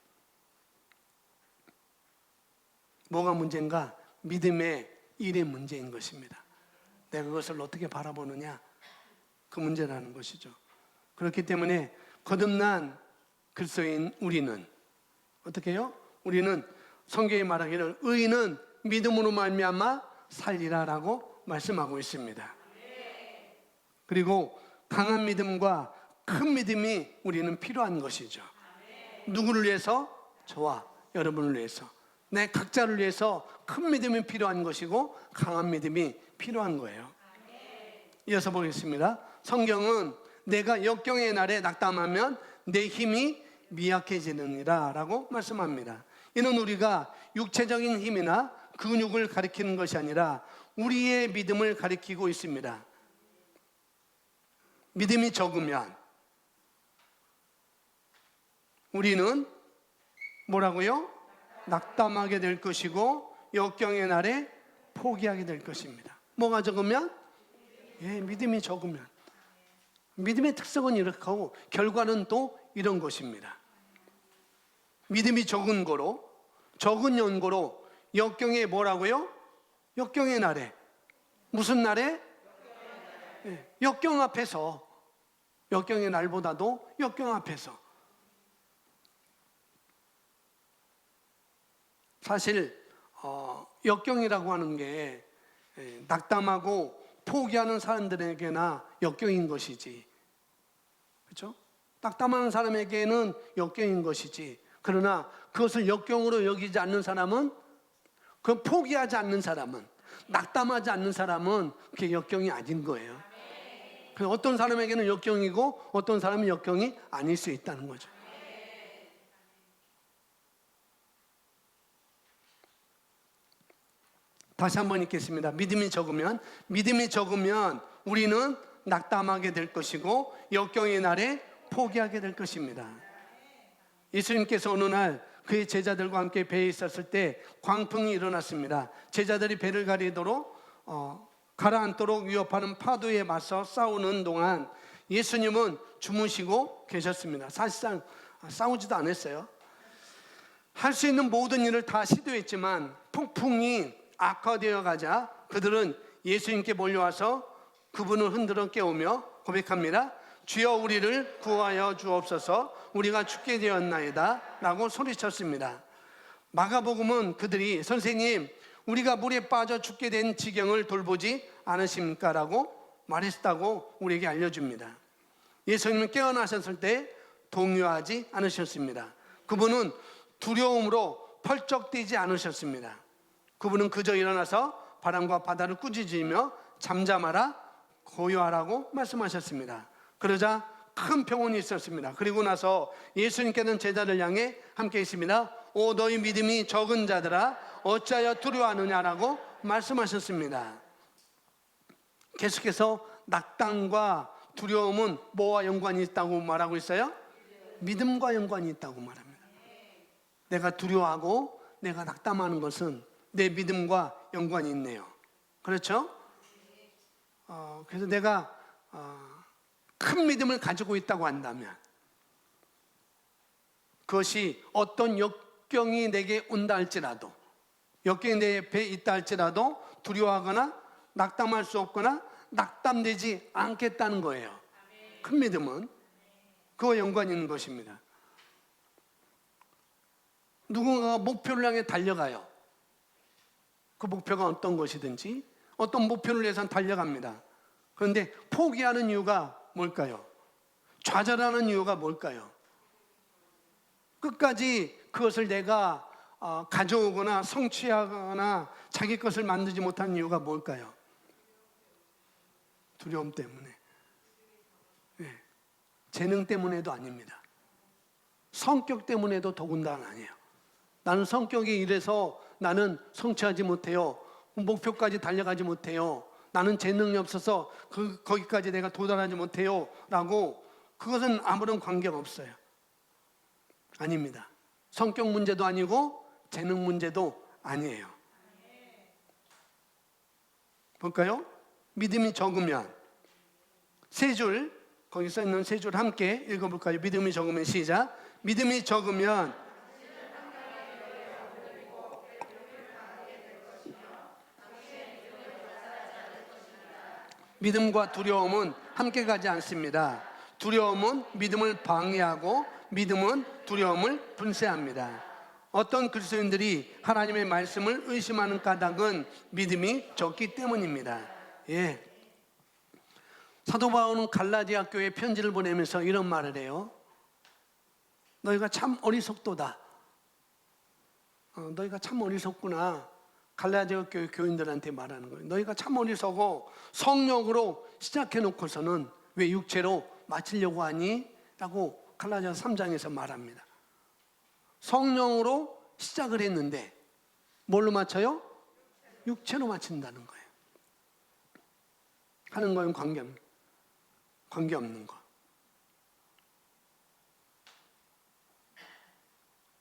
뭐가 문제인가? 믿음의 일의 문제인 것입니다. 내가 그것을 어떻게 바라보느냐? 그 문제라는 것이죠. 그렇기 때문에 거듭난 그리스도인 우리는 어떻게 해요? 우리는 성경이 말하기를 의인은 믿음으로 말미암아 살리라라고 말씀하고 있습니다. 그리고 강한 믿음과 큰 믿음이 우리는 필요한 것이죠. 누구를 위해서? 저와 여러분을 위해서. 내 각자를 위해서 큰 믿음이 필요한 것이고 강한 믿음이 필요한 거예요. 이어서 보겠습니다. 성경은 내가 역경의 날에 낙담하면 내 힘이 미약해지느니라 라고 말씀합니다. 이는 우리가 육체적인 힘이나 근육을 가리키는 것이 아니라 우리의 믿음을 가리키고 있습니다. 믿음이 적으면 우리는 뭐라고요? 낙담하게 될 것이고 역경의 날에 포기하게 될 것입니다. 뭐가 적으면? 예, 믿음이 적으면. 믿음의 특성은 이렇게 하고 결과는 또 이런 것입니다. 믿음이 적은 거로 적은 연고로 역경에 뭐라고요? 역경의 날에. 무슨 날에? 예, 역경 앞에서. 역경의 날보다도 역경 앞에서. 사실 역경이라고 하는 게 낙담하고 포기하는 사람들에게나 역경인 것이지, 그렇죠? 낙담하는 사람에게는 역경인 것이지, 그러나 그것을 역경으로 여기지 않는 사람은, 그 포기하지 않는 사람은, 낙담하지 않는 사람은 그게 역경이 아닌 거예요. 어떤 사람에게는 역경이고 어떤 사람은 역경이 아닐 수 있다는 거죠. 다시 한번 읽겠습니다. 믿음이 적으면 우리는 낙담하게 될 것이고 역경의 날에 포기하게 될 것입니다. 예수님께서 어느 날 그의 제자들과 함께 배에 있었을 때 광풍이 일어났습니다. 제자들이 배를 가라앉도록 위협하는 파도에 맞서 싸우는 동안 예수님은 주무시고 계셨습니다. 사실상 싸우지도 않았어요. 할 수 있는 모든 일을 다 시도했지만 폭풍이 악화되어 가자 그들은 예수님께 몰려와서 그분을 흔들어 깨우며 고백합니다. 주여 우리를 구하여 주옵소서, 우리가 죽게 되었나이다 라고 소리쳤습니다. 마가복음은 그들이 선생님 우리가 물에 빠져 죽게 된 지경을 돌보지 않으십니까? 라고 말했다고 우리에게 알려줍니다. 예수님은 깨어나셨을 때 동요하지 않으셨습니다. 그분은 두려움으로 펄쩍 뛰지 않으셨습니다. 그분은 그저 일어나서 바람과 바다를 꾸짖으며 잠잠하라 고요하라고 말씀하셨습니다. 그러자 큰 평온이 있었습니다. 그리고 나서 예수님께는 제자를 향해 함께 있습니다. 오 너희 믿음이 적은 자들아 어찌하여 두려워하느냐라고 말씀하셨습니다. 계속해서 낙담과 두려움은 뭐와 연관이 있다고 말하고 있어요? 믿음과 연관이 있다고 말합니다. 내가 두려워하고 내가 낙담하는 것은 내 믿음과 연관이 있네요. 그렇죠? 그래서 내가 큰 믿음을 가지고 있다고 한다면 그것이 어떤 역경이 내게 온다 할지라도, 역경이 내 옆에 있다 할지라도 두려워하거나 낙담할 수 없거나 낙담되지 않겠다는 거예요. 큰 믿음은 그와 연관이 있는 것입니다. 누군가가 목표를 향해 달려가요. 그 목표가 어떤 것이든지 어떤 목표를 위해서 달려갑니다. 그런데 포기하는 이유가 뭘까요? 좌절하는 이유가 뭘까요? 끝까지 그것을 내가 가져오거나 성취하거나 자기 것을 만들지 못한 이유가 뭘까요? 두려움 때문에. 네. 재능 때문에도 아닙니다. 성격 때문에도 더군다나 아니에요. 나는 성격이 이래서 나는 성취하지 못해요. 목표까지 달려가지 못해요. 나는 재능이 없어서 거기까지 내가 도달하지 못해요. 라고 그것은 아무런 관계가 없어요. 아닙니다. 성격 문제도 아니고 재능 문제도 아니에요. 볼까요? 믿음이 적으면 세 줄, 거기 써 있는 세 줄 함께 읽어볼까요? 믿음이 적으면 시작. 믿음이 적으면 믿음과 두려움은 함께 가지 않습니다. 두려움은 믿음을 방해하고 믿음은 두려움을 분쇄합니다. 어떤 그리스도인들이 하나님의 말씀을 의심하는 까닭은 믿음이 적기 때문입니다. 예. 사도 바울은 갈라디아 교회에 편지를 보내면서 이런 말을 해요. 너희가 참 어리석도다. 너희가 참 어리석구나. 갈라디아 교회 교인들한테 말하는 거예요. 너희가 참 어리석어 성령으로 시작해놓고서는 왜 육체로 마치려고 하니? 라고 갈라디아 3장에서 말합니다. 성령으로 시작을 했는데 뭘로 마쳐요? 육체로 마친다는 거예요. 하는 거는 관계없는 거.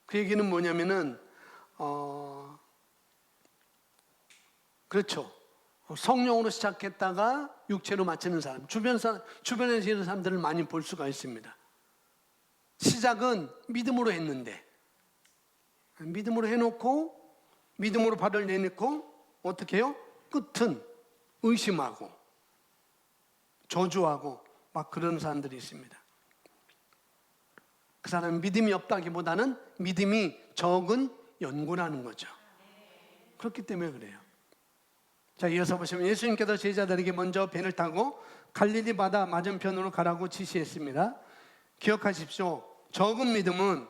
그 얘기는 뭐냐면은 그렇죠. 성령으로 시작했다가 육체로 마치는 사람, 주변에서 이런 사람들을 많이 볼 수가 있습니다. 시작은 믿음으로 했는데, 믿음으로 해놓고, 믿음으로 발을 내놓고, 어떻게 해요? 끝은 의심하고, 저주하고, 막 그런 사람들이 있습니다. 그 사람은 믿음이 없다기보다는 믿음이 적은 연고라는 거죠. 그렇기 때문에 그래요. 자, 이어서 보시면 예수님께서 제자들에게 먼저 배를 타고 갈릴리 바다 맞은편으로 가라고 지시했습니다. 기억하십시오. 적은 믿음은,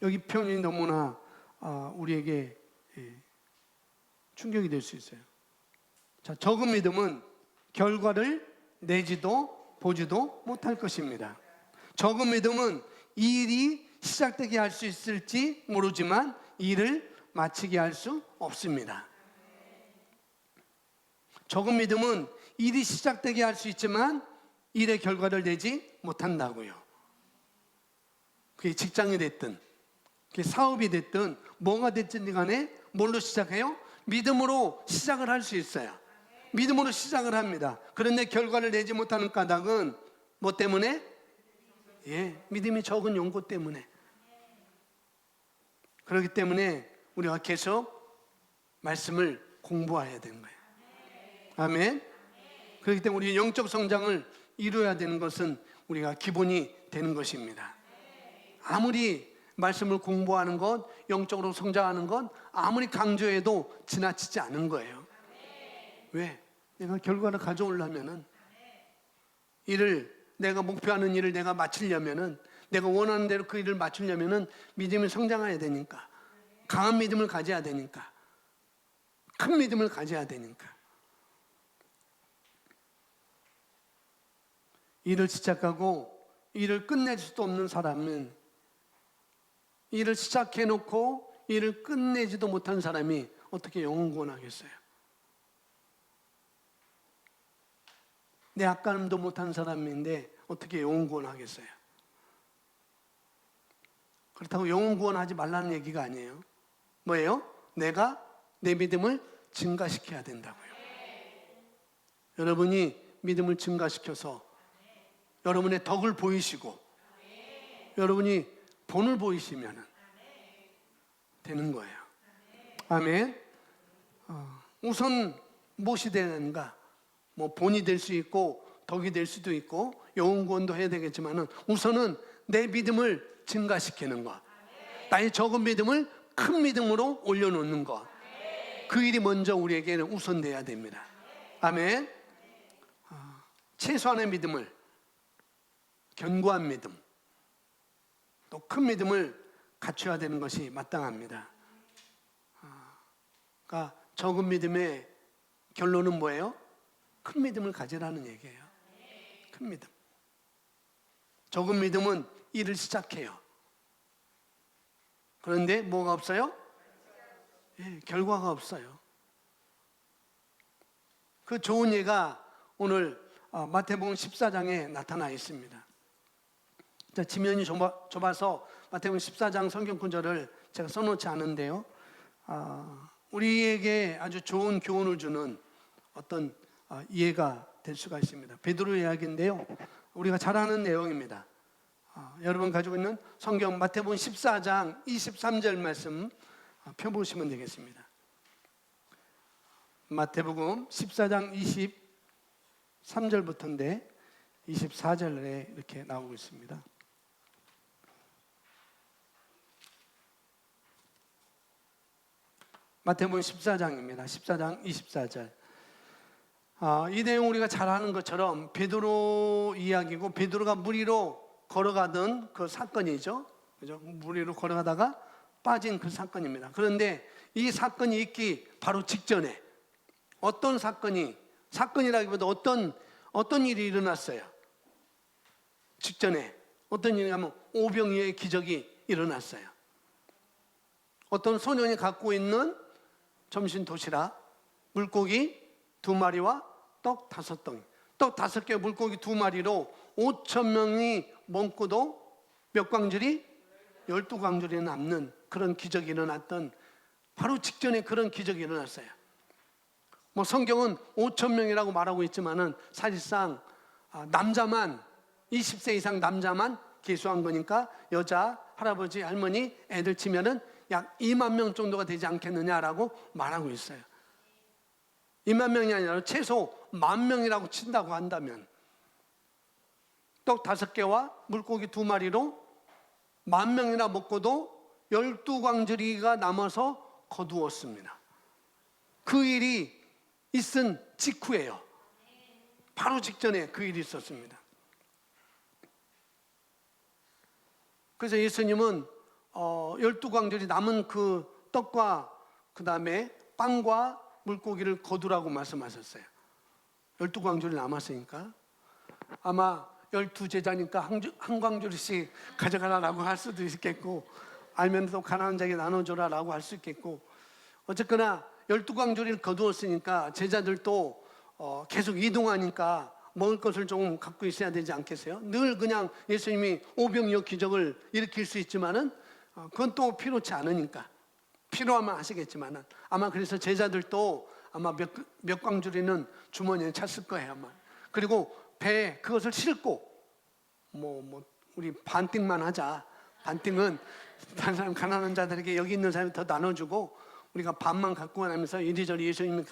여기 표현이 너무나 우리에게 충격이 될 수 있어요. 자, 적은 믿음은 결과를 내지도 보지도 못할 것입니다. 적은 믿음은 이 일이 시작되게 할 수 있을지 모르지만 일을 마치게 할 수 없습니다. 적은 믿음은 일이 시작되게 할 수 있지만 일의 결과를 내지 못한다고요. 그게 직장이 됐든 그게 사업이 됐든 뭐가 됐든 간에 뭘로 시작해요? 믿음으로 시작을 할 수 있어요. 믿음으로 시작을 합니다. 그런데 결과를 내지 못하는 까닭은 뭐 때문에? 예, 믿음이 적은 연고 때문에. 그렇기 때문에 우리가 계속 말씀을 공부해야 되는 거예요. 아멘. 그렇기 때문에 우리 영적 성장을 이루어야 되는 것은 우리가 기본이 되는 것입니다. 아무리 말씀을 공부하는 것, 영적으로 성장하는 것 아무리 강조해도 지나치지 않은 거예요. 왜? 내가 결과를 가져오려면은 내가 목표하는 일을 내가 마치려면은, 내가 원하는 대로 그 일을 마치려면은 믿음이 성장해야 되니까, 강한 믿음을 가져야 되니까, 큰 믿음을 가져야 되니까. 일을 시작하고 일을 끝낼 수도 없는 사람은, 일을 시작해놓고 일을 끝내지도 못한 사람이 어떻게 영혼 구원하겠어요? 내 앞가림도 못한 사람인데 어떻게 영혼 구원하겠어요? 그렇다고 영혼 구원하지 말라는 얘기가 아니에요. 뭐예요? 내가 내 믿음을 증가시켜야 된다고요. 여러분이 믿음을 증가시켜서 여러분의 덕을 보이시고 여러분이 본을 보이시면 되는 거예요. 아멘. 우선 무엇이 되는가? 뭐 본이 될 수 있고 덕이 될 수도 있고 영혼구원도 해야 되겠지만은 우선은 내 믿음을 증가시키는 것, 나의 적은 믿음을 큰 믿음으로 올려놓는 것, 그 일이 먼저 우리에게는 우선돼야 됩니다. 아멘. 최소한의 믿음을, 견고한 믿음, 또 큰 믿음을 갖춰야 되는 것이 마땅합니다. 그러니까 적은 믿음의 결론은 뭐예요? 큰 믿음을 가지라는 얘기예요. 큰 믿음. 적은 믿음은 일을 시작해요. 그런데 뭐가 없어요? 결과가 없어요. 그 좋은 예가 오늘 마태복음 14장에 나타나 있습니다. 지면이 좁아서 마태복음 14장 성경 구절을 제가 써놓지 않은데요, 우리에게 아주 좋은 교훈을 주는 어떤 예가 될 수가 있습니다. 베드로 이야기인데요, 우리가 잘 아는 내용입니다. 여러분 가지고 있는 성경 마태복음 14장 23절 말씀 펴보시면 되겠습니다. 마태복음 14장 23절부터인데 24절에 이렇게 나오고 있습니다. 마태복음 14장입니다. 14장 24절. 이 내용 우리가 잘 아는 것처럼 베드로 이야기고, 베드로가 물 위로 걸어가던 그 사건이죠. 그죠? 물 위로 걸어가다가 빠진 그 사건입니다. 그런데 이 사건이 있기 바로 직전에 어떤 사건이라기보다 어떤 일이 일어났어요. 직전에 어떤 일이 하면 오병이어의 기적이 일어났어요. 어떤 소년이 갖고 있는 점심 도시락, 물고기 2마리와 떡 5덩이, 떡 5개, 물고기 2마리로 5,000명이 먹고도 몇 광줄이? 12광줄이 남는 그런 기적이 일어났던, 바로 직전에 그런 기적이 일어났어요. 뭐 성경은 5,000명이라고 말하고 있지만은 사실상 남자만, 20세 이상 남자만 계수한 거니까 여자, 할아버지, 할머니, 애들 치면은 약 2만 명 정도가 되지 않겠느냐라고 말하고 있어요. 2만 명이 아니라 최소 10,000명이라고 친다고 한다면 떡 5개와 물고기 2마리로 10,000명이나 먹고도 12광주리가 남아서 거두었습니다. 그 일이 있은 직후예요. 바로 직전에 그 일이 있었습니다. 그래서 예수님은 12광주리 남은 그 떡과 그 다음에 빵과 물고기를 거두라고 말씀하셨어요. 12광주리 남았으니까 아마 12제자니까 한 광주리씩 가져가라라고 할 수도 있겠고, 알면 또 가난한 자에게 나눠줘라라고 할 수 있겠고, 어쨌거나 12광주리를 거두었으니까 제자들도 계속 이동하니까 먹을 것을 조금 갖고 있어야 되지 않겠어요? 늘 그냥 예수님이 오병이어 기적을 일으킬 수 있지만은 그건 또 필요치 않으니까, 필요하면 하시겠지만은 아마 그래서 제자들도 아마 몇 광주리는 주머니에 찼을 거예요 아마. 그리고 배에 그것을 싣고 우리 반띵만 하자. 반띵은 다른 사람, 가난한 자들에게 여기 있는 사람이 더 나눠주고 우리가 반만 갖고 가면서 이리저리 예수님이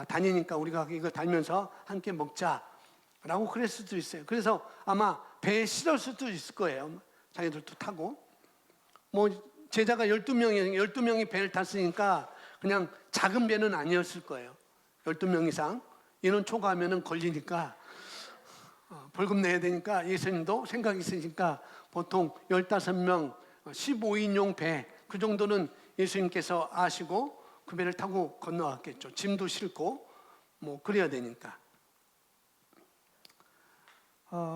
다니니까 우리가 이거 달면서 함께 먹자라고 그랬을 수도 있어요. 그래서 아마 배에 실을 수도 있을 거예요. 자기들도 타고. 제자가 12명이 배를 탔으니까 그냥 작은 배는 아니었을 거예요. 12명 이상. 인원 초과하면 걸리니까 벌금 내야 되니까 예수님도 생각이 있으니까 보통 15명 15인용 배, 그 정도는 예수님께서 아시고 그 배를 타고 건너왔겠죠. 짐도 싣고 그래야 되니까.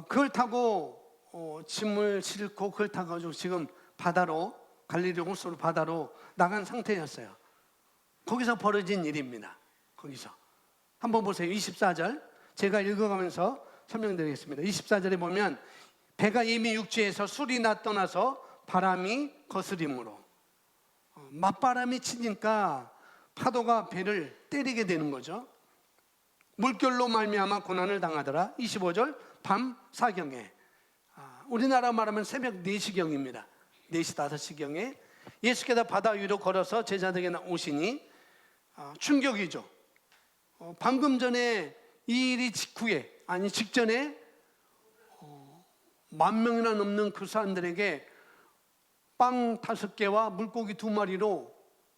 그걸 타고 짐을 싣고 그걸 타가지고 지금 바다로, 갈릴리 호수로 바다로 나간 상태였어요. 거기서 벌어진 일입니다. 거기서 한번 보세요. 24절 제가 읽어가면서 설명드리겠습니다. 24절에 보면 배가 이미 육지에서 술이나 떠나서 바람이 거스림으로, 맞바람이 치니까 파도가 배를 때리게 되는 거죠. 물결로 말미암아 고난을 당하더라. 25절 밤 사경에, 우리나라 말하면 새벽 4시경입니다. 4시 5시경에 예수께서 바다 위로 걸어서 제자들에게 오시니 충격이죠. 방금 전에 이 일이 직전에 10,000명이나 넘는 그 사람들에게 빵 5개와 물고기 2마리로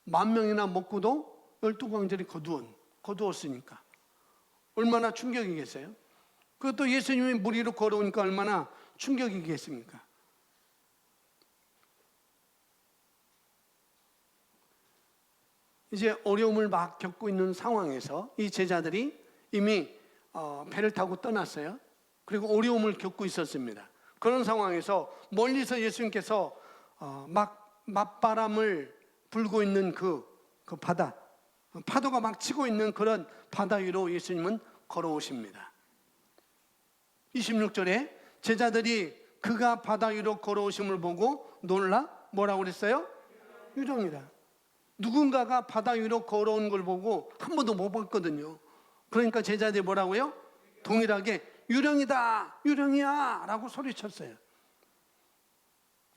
10,000명이나 먹고도 12광절이 거두었으니까 얼마나 충격이겠어요? 그것도 예수님이 물 위로 걸어오니까 얼마나 충격이겠습니까? 이제 어려움을 막 겪고 있는 상황에서 이 제자들이 이미 배를 타고 떠났어요. 그리고 어려움을 겪고 있었습니다. 그런 상황에서 멀리서 예수님께서 막 맞바람을 불고 있는 그 바다, 파도가 막 치고 있는 그런 바다 위로 예수님은 걸어오십니다. 26절에 제자들이 그가 바다 위로 걸어오심을 보고 놀라 뭐라고 그랬어요? 유령이다. 누군가가 바다 위로 걸어온 걸 보고 한 번도 못 봤거든요. 그러니까 제자들이 뭐라고요? 동일하게 유령이다, 유령이야 라고 소리쳤어요.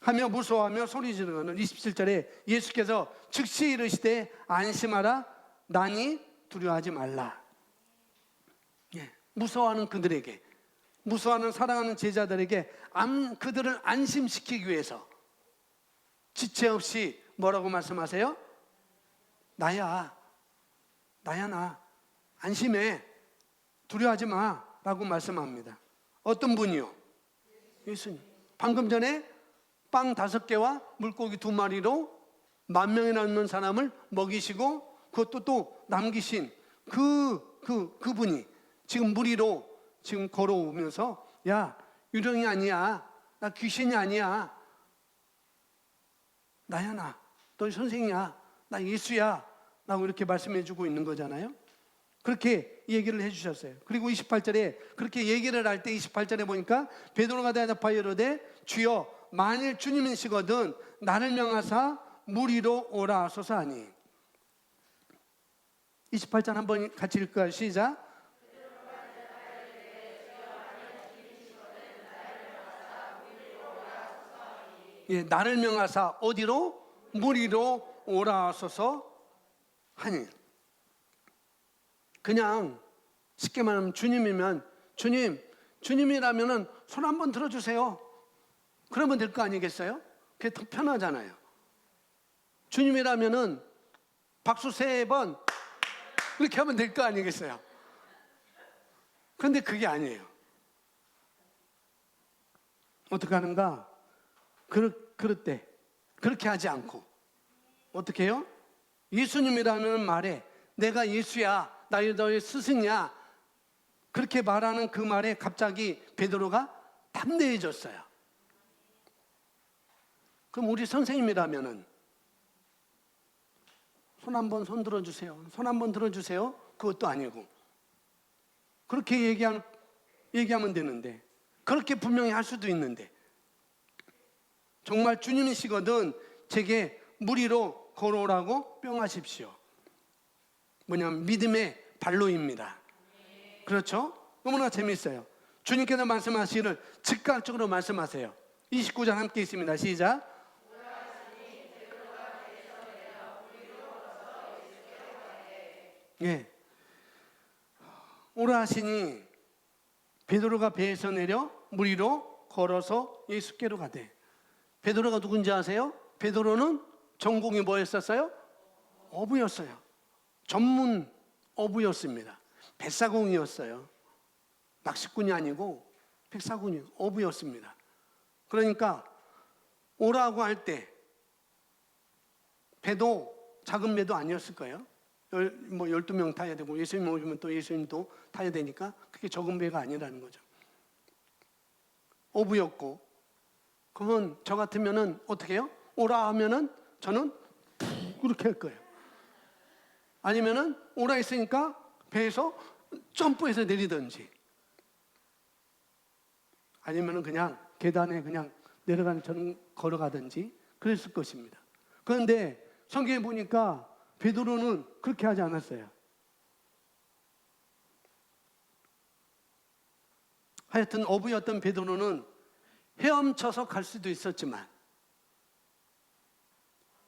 하며 무서워하며 소리 지르는 27절에 예수께서 즉시 이르시되 안심하라, 나니 두려워하지 말라. 무서워하는 그들에게, 무서워하는 사랑하는 제자들에게 그들을 안심시키기 위해서 지체 없이 뭐라고 말씀하세요? 나야 나 안심해, 두려워하지 마 라고 말씀합니다. 어떤 분이요? 예수님. 방금 전에 빵 5개와 물고기 2마리로 10,000명이 넘는 사람을 먹이시고 그것도 또 남기신 그분이 지금 물 위로 지금 걸어오면서 야, 유령이 아니야, 나 귀신이 아니야, 나야, 너 선생이야, 나 예수야 라고 이렇게 말씀해 주고 있는 거잖아요. 그렇게 얘기를 해주셨어요. 그리고 28절에 그렇게 얘기를 할 때 28절에 보니까 베드로가 대답하여 이르되 주여 만일 주님이시거든 나를 명하사 물 위로 오라 하소서 하니. 28절 한번 같이 읽을까요? 시작. 나를 명하사 어디로? 물 위로 오라 하소서 하니. 그냥 쉽게 말하면 주님이면 주님이라면은 손 한번 들어주세요. 그러면 될 거 아니겠어요? 그게 더 편하잖아요. 주님이라면은 박수 3번 이렇게 하면 될 거 아니겠어요? 그런데 그게 아니에요. 어떻게 하는가? 그럴 때 그렇게 하지 않고 어떻게 해요? 예수님이라는 말에 내가 예수야, 나 너의 스승이야, 그렇게 말하는 그 말에 갑자기 베드로가 담대해졌어요. 그럼 우리 선생님이라면은 손 들어주세요. 손 한번 들어주세요. 그것도 아니고 그렇게 얘기하면 되는데, 그렇게 분명히 할 수도 있는데, 정말 주님이시거든 제게 물 위로 걸어오라고 명하십시오. 뭐냐면 믿음의 발로입니다. 그렇죠? 너무나 재밌어요. 주님께서 말씀하시기를 즉각적으로 말씀하세요. 29절 함께 있습니다. 시작. 오라 하시니 베드로가 배에서 내려 물 위로 걸어서 예수께로 가되. 베드로가 누군지 아세요? 베드로는 전공이 뭐였었어요? 어부였어요. 전문 어부였습니다. 뱃사공이었어요. 낚시꾼이 아니고 뱃사공이 어부였습니다. 그러니까 오라고 할 때 배도 작은 배도 아니었을 거예요. 12명 타야 되고 예수님 오시면 또 예수님도 타야 되니까 그게 적은 배가 아니라는 거죠. 어부였고, 그러면 저 같으면은 어떻게 해요? 오라 하면은 저는 그렇게 할 거예요. 아니면은 오라 했으니까 배에서 점프해서 내리든지, 아니면은 그냥 계단에 그냥 내려가는 저는 걸어가든지 그랬을 것입니다. 그런데 성경에 보니까 베드로는 그렇게 하지 않았어요. 하여튼 어부였던 베드로는 헤엄쳐서 갈 수도 있었지만,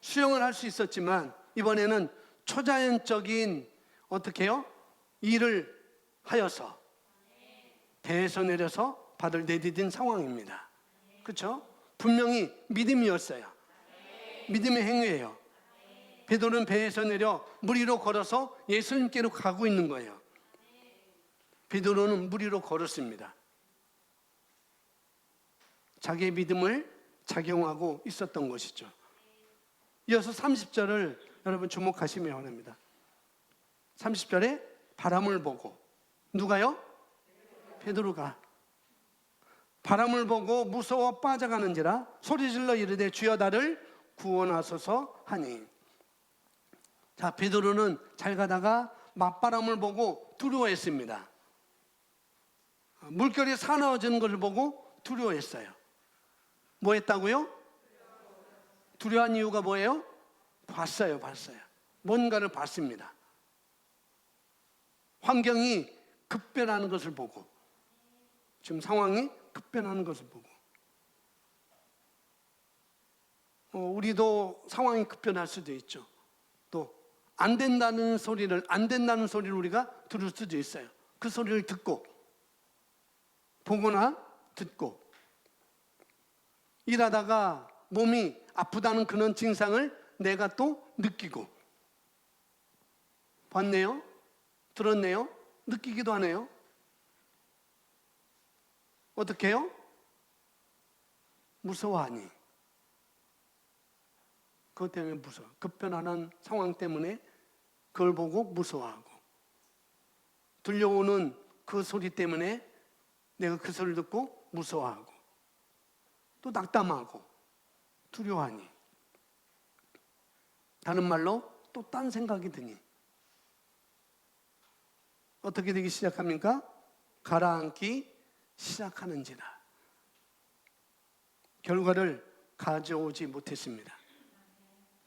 수영을 할 수 있었지만, 이번에는 초자연적인 어떻게 해요? 일을 하여서 배에서 내려서 발을 내디딘 상황입니다. 그렇죠? 분명히 믿음이었어요. 믿음의 행위예요. 베드로는 배에서 내려 물 위로 걸어서 예수님께로 가고 있는 거예요. 베드로는 물 위로 걸었습니다. 자기의 믿음을 작용하고 있었던 것이죠. 이어서 30절을 여러분 주목하시면 합니다. 30절에 바람을 보고, 누가요? 베드로가 바람을 보고 무서워 빠져가는지라 소리질러 이르되 주여 나를 구원하소서 하니. 자, 베드로는 잘 가다가 맞바람을 보고 두려워했습니다. 물결이 사나워지는 것을 보고 두려워했어요. 뭐 했다고요? 두려워한 이유가 뭐예요? 봤어요. 뭔가를 봤습니다. 환경이 급변하는 것을 보고, 지금 상황이 급변하는 것을 보고, 우리도 상황이 급변할 수도 있죠. 또 안 된다는 소리를 우리가 들을 수도 있어요. 그 소리를 듣고, 보거나 듣고, 일하다가 몸이 아프다는 그런 증상을 내가 또 느끼고, 봤네요? 들었네요? 느끼기도 하네요? 어떻게 해요? 무서워하니. 그것 때문에 무서워. 급변하는 상황 때문에 그걸 보고 무서워하고, 들려오는 그 소리 때문에 내가 그 소리를 듣고 무서워하고, 또 낙담하고 두려워하니. 다른 말로 또 딴 생각이 드니. 어떻게 되기 시작합니까? 가라앉기 시작하는지라. 결과를 가져오지 못했습니다.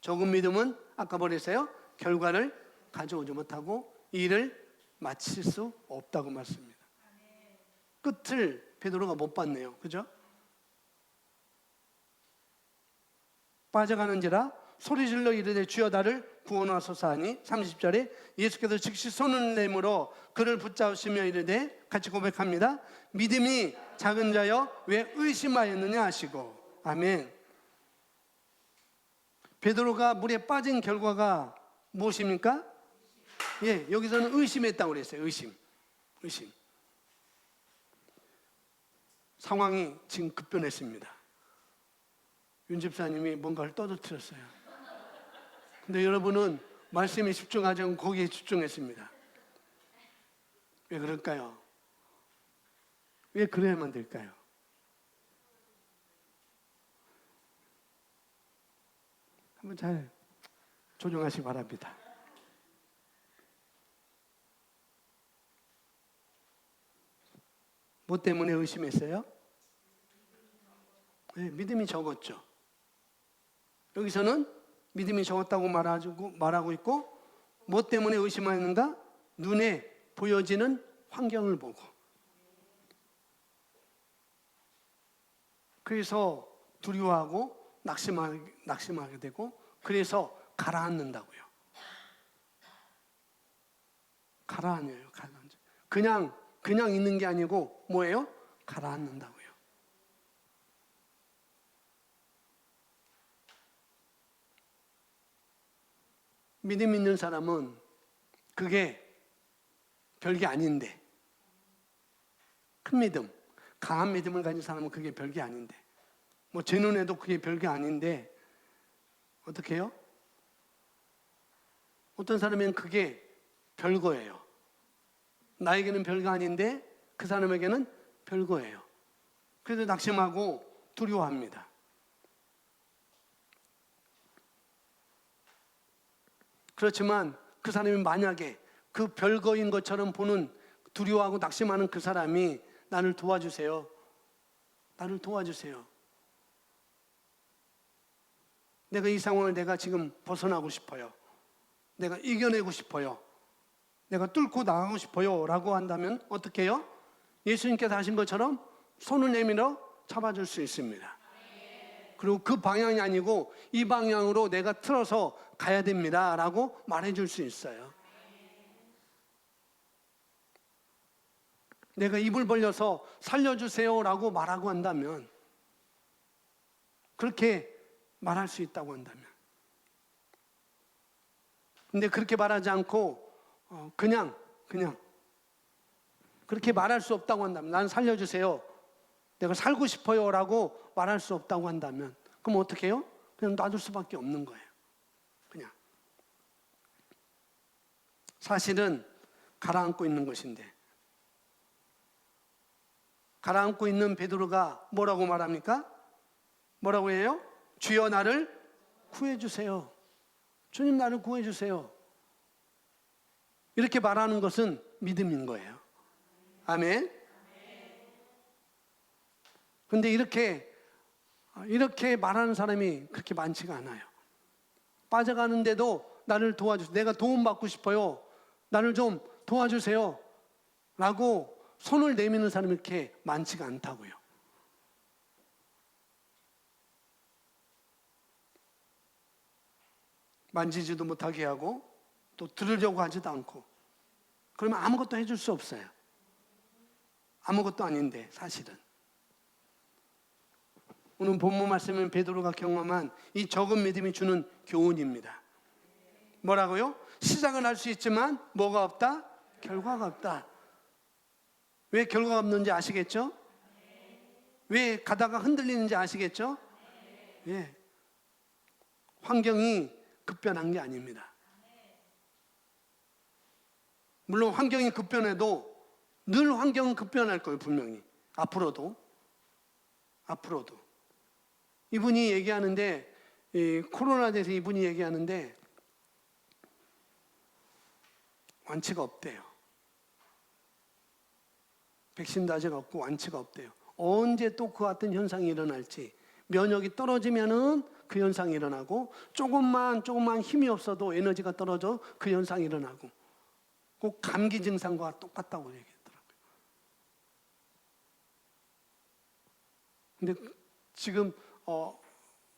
적은 믿음은 아까 뭐랬어요? 결과를 가져오지 못하고 일을 마칠 수 없다고 말씀입니다. 끝을 베드로가 못 봤네요. 그죠? 빠져가는지라 소리질러 이르되 주여 나를 구원하소서 하니. 30절에 예수께서 즉시 손을 내밀어 그를 붙잡으시며 이르되, 같이 고백합니다. 믿음이 작은 자여 왜 의심하였느냐 하시고. 아멘. 베드로가 물에 빠진 결과가 무엇입니까? 예, 여기서는 의심했다고 그랬어요. 의심. 상황이 지금 급변했습니다. 윤 집사님이 뭔가를 떠들었어요. 근데 여러분은 말씀에 집중하지 않고 거기에 집중했습니다. 왜 그럴까요? 왜 그래야만 될까요? 한번 잘 조정하시기 바랍니다. 뭐 때문에 의심했어요? 네, 믿음이 적었죠. 여기서는 믿음이 적었다고 말하고 있고, 뭐 때문에 의심하는가? 눈에 보여지는 환경을 보고. 그래서 두려워하고 낙심하게 되고, 그래서 가라앉는다고요. 가라앉아요. 그냥 있는 게 아니고 뭐예요? 가라앉는다고요. 믿음 있는 사람은 그게 별게 아닌데, 큰 믿음, 강한 믿음을 가진 사람은 그게 별게 아닌데, 뭐 제 눈에도 그게 별게 아닌데 어떻게 해요? 어떤 사람은 그게 별거예요. 나에게는 별거 아닌데 그 사람에게는 별거예요. 그래서 낙심하고 두려워합니다. 그렇지만 그 사람이 만약에 그 별거인 것처럼 보는, 두려워하고 낙심하는 그 사람이 나를 도와주세요. 내가 이 상황을 내가 지금 벗어나고 싶어요. 내가 이겨내고 싶어요. 내가 뚫고 나가고 싶어요. 라고 한다면 어떻게 해요? 예수님께서 하신 것처럼 손을 내밀어 잡아줄 수 있습니다. 그리고 그 방향이 아니고 이 방향으로 내가 틀어서 가야 됩니다 라고 말해줄 수 있어요. 내가 입을 벌려서 살려주세요 라고 말하고 한다면, 그렇게 말할 수 있다고 한다면, 근데 그렇게 말하지 않고 그냥 그렇게 말할 수 없다고 한다면, 난 살려주세요, 내가 살고 싶어요 라고 말할 수 없다고 한다면, 그럼 어떻게 해요? 그냥 놔둘 수밖에 없는 거예요. 그냥 사실은 가라앉고 있는 것인데, 가라앉고 있는 베드로가 뭐라고 말합니까? 뭐라고 해요? 주여 나를 구해주세요. 주님 나를 구해주세요. 이렇게 말하는 것은 믿음인 거예요. 아멘. 근데 이렇게 말하는 사람이 그렇게 많지가 않아요. 빠져가는데도 나를 도와주세요. 내가 도움받고 싶어요. 나를 좀 도와주세요. 라고 손을 내미는 사람이 이렇게 많지가 않다고요. 만지지도 못하게 하고 또 들으려고 하지도 않고, 그러면 아무것도 해줄 수 없어요. 아무것도 아닌데 사실은. 오늘 본문 말씀은 베드로가 경험한 이 적은 믿음이 주는 교훈입니다. 뭐라고요? 시작은 할 수 있지만 뭐가 없다? 결과가 없다. 왜 결과가 없는지 아시겠죠? 왜 가다가 흔들리는지 아시겠죠? 예. 환경이 급변한 게 아닙니다. 물론 환경이 급변해도 늘 환경은 급변할 거예요, 분명히. 앞으로도. 이분이 얘기하는데, 코로나에 대해서 이분이 얘기하는데 완치가 없대요. 백신도 아직 없고 완치가 없대요. 언제 또 그 같은 현상이 일어날지, 면역이 떨어지면은 그 현상이 일어나고, 조금만 힘이 없어도 에너지가 떨어져 그 현상이 일어나고, 꼭 감기 증상과 똑같다고 얘기했더라고요. 근데 지금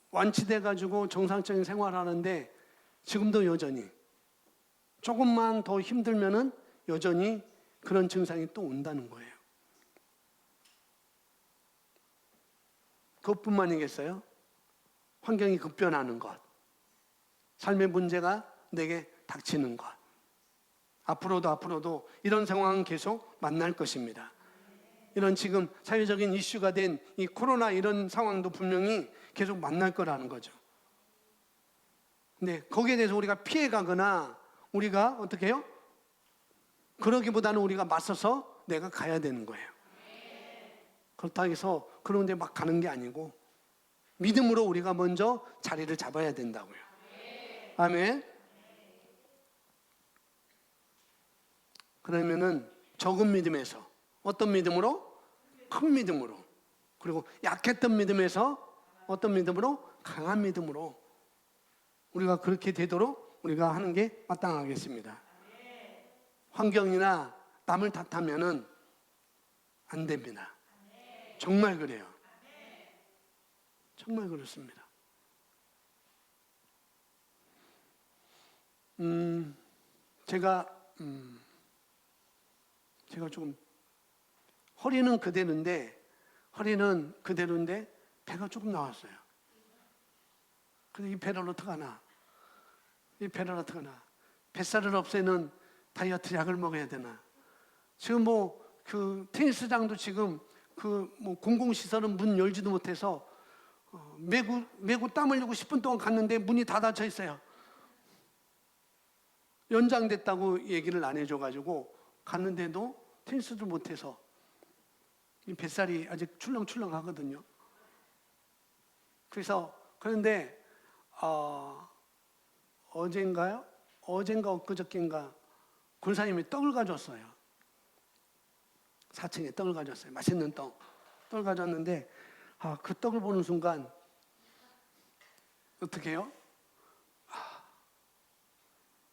완치돼 가지고 정상적인 생활하는데 지금도 여전히 조금만 더 힘들면은 여전히 그런 증상이 또 온다는 거예요. 그것뿐만이겠어요? 환경이 급변하는 것, 삶의 문제가 내게 닥치는 것, 앞으로도 이런 상황은 계속 만날 것입니다. 이런 지금 사회적인 이슈가 된 이 코로나 이런 상황도 분명히 계속 만날 거라는 거죠. 근데 거기에 대해서 우리가 피해가거나 우리가 어떻게 해요? 그러기보다는 우리가 맞서서 내가 가야 되는 거예요. 그렇다고 해서 그런 데 막 가는 게 아니고 믿음으로 우리가 먼저 자리를 잡아야 된다고요. 아멘. 그러면은 적은 믿음에서 어떤 믿음으로? 큰 믿음으로. 그리고 약했던 믿음에서 어떤 믿음으로? 강한 믿음으로. 우리가 그렇게 되도록 우리가 하는 게 마땅하겠습니다. 환경이나 남을 탓하면은 안 됩니다. 정말 그래요. 정말 그렇습니다. 제가 조금 허리는 그대로인데 배가 조금 나왔어요. 근데 이 배를 어떡하나? 뱃살을 없애는 다이어트 약을 먹어야 되나? 지금 그 테니스장도 지금 공공시설은 문 열지도 못해서 매고 땀 흘리고 10분 동안 갔는데 문이 다 닫혀 있어요. 연장됐다고 얘기를 안 해줘가지고 갔는데도 테니스도 못해서 이 뱃살이 아직 출렁출렁하거든요. 그런데 어젠가 엊그저께인가 군사님이 떡을 가져왔어요. 4층에 떡을 가져왔어요. 맛있는 떡을 가져왔는데 그 떡을 보는 순간 어떻게 해요?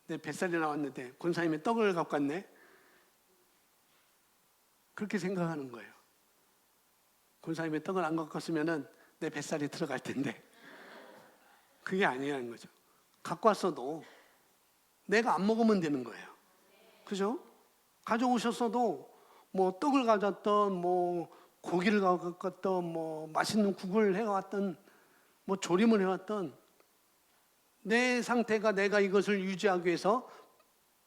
내 뱃살이 나왔는데 군사님이 떡을 갖고 왔네. 그렇게 생각하는 거예요. 권사님이 떡을 안 갖고 왔으면 내 뱃살이 들어갈 텐데 그게 아니라는 거죠. 갖고 왔어도 내가 안 먹으면 되는 거예요. 그죠? 가져오셨어도 뭐 떡을 가져왔던 뭐 고기를 가져왔던 뭐 맛있는 국을 해왔던 뭐 조림을 해왔던 내 상태가 내가 이것을 유지하기 위해서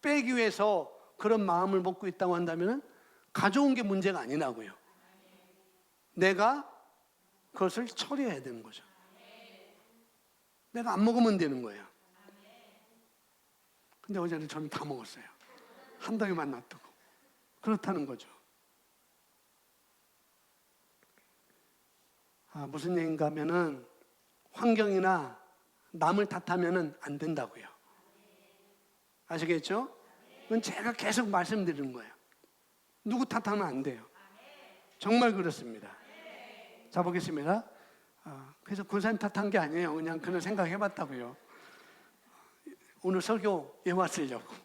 빼기 위해서 그런 마음을 먹고 있다고 한다면 가져온 게 문제가 아니라고요. 내가 그것을 처리해야 되는 거죠. 내가 안 먹으면 되는 거예요. 근데 어제는 저는 다 먹었어요. 한 덩이만 놔두고. 그렇다는 거죠. 무슨 얘기인가 하면은 환경이나 남을 탓하면은 안 된다고요. 아시겠죠? 그건 제가 계속 말씀드리는 거예요. 누구 탓하면 안 돼요. 정말 그렇습니다. 자, 보겠습니다. 그래서 권사님 탓한 게 아니에요. 그냥 그런 생각해봤다고요. 오늘 설교에 왔으려고.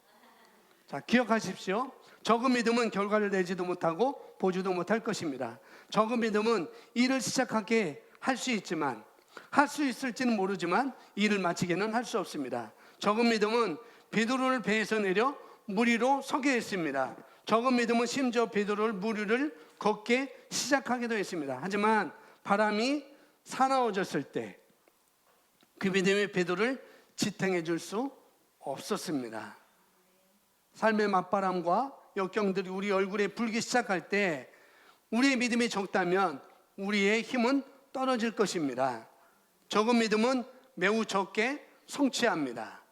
자, 기억하십시오. 적은 믿음은 결과를 내지도 못하고 보지도 못할 것입니다. 적은 믿음은 일을 시작하게 할 수 있지만, 할 수 있을지는 모르지만 일을 마치게는 할 수 없습니다. 적은 믿음은 베드로를 배에서 내려 물 위로 서게 했습니다. 적은 믿음은 심지어 베드로를 물 위를 걷게 시작하기도 했습니다. 하지만 바람이 사나워졌을 때 그 믿음이 베드로를 지탱해 줄 수 없었습니다. 삶의 맞바람과 역경들이 우리 얼굴에 불기 시작할 때 우리의 믿음이 적다면 우리의 힘은 떨어질 것입니다. 적은 믿음은 매우 적게 성취합니다.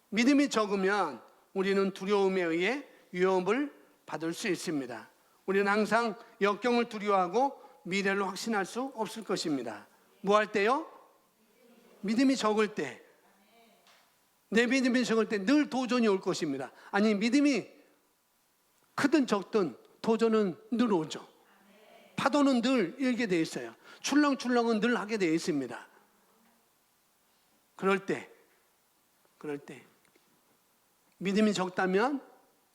믿음이 적으면 우리는 두려움에 의해 위협을 받을 수 있습니다. 우리는 항상 역경을 두려워하고 미래를 확신할 수 없을 것입니다. 뭐 할 때요? 믿음이 적을 때. 내 믿음이 적을 때 늘 도전이 올 것입니다. 아니, 믿음이 크든 적든 도전은 늘 오죠. 파도는 늘 일게 되어 있어요. 출렁출렁은 늘 하게 되어 있습니다. 그럴 때 믿음이 적다면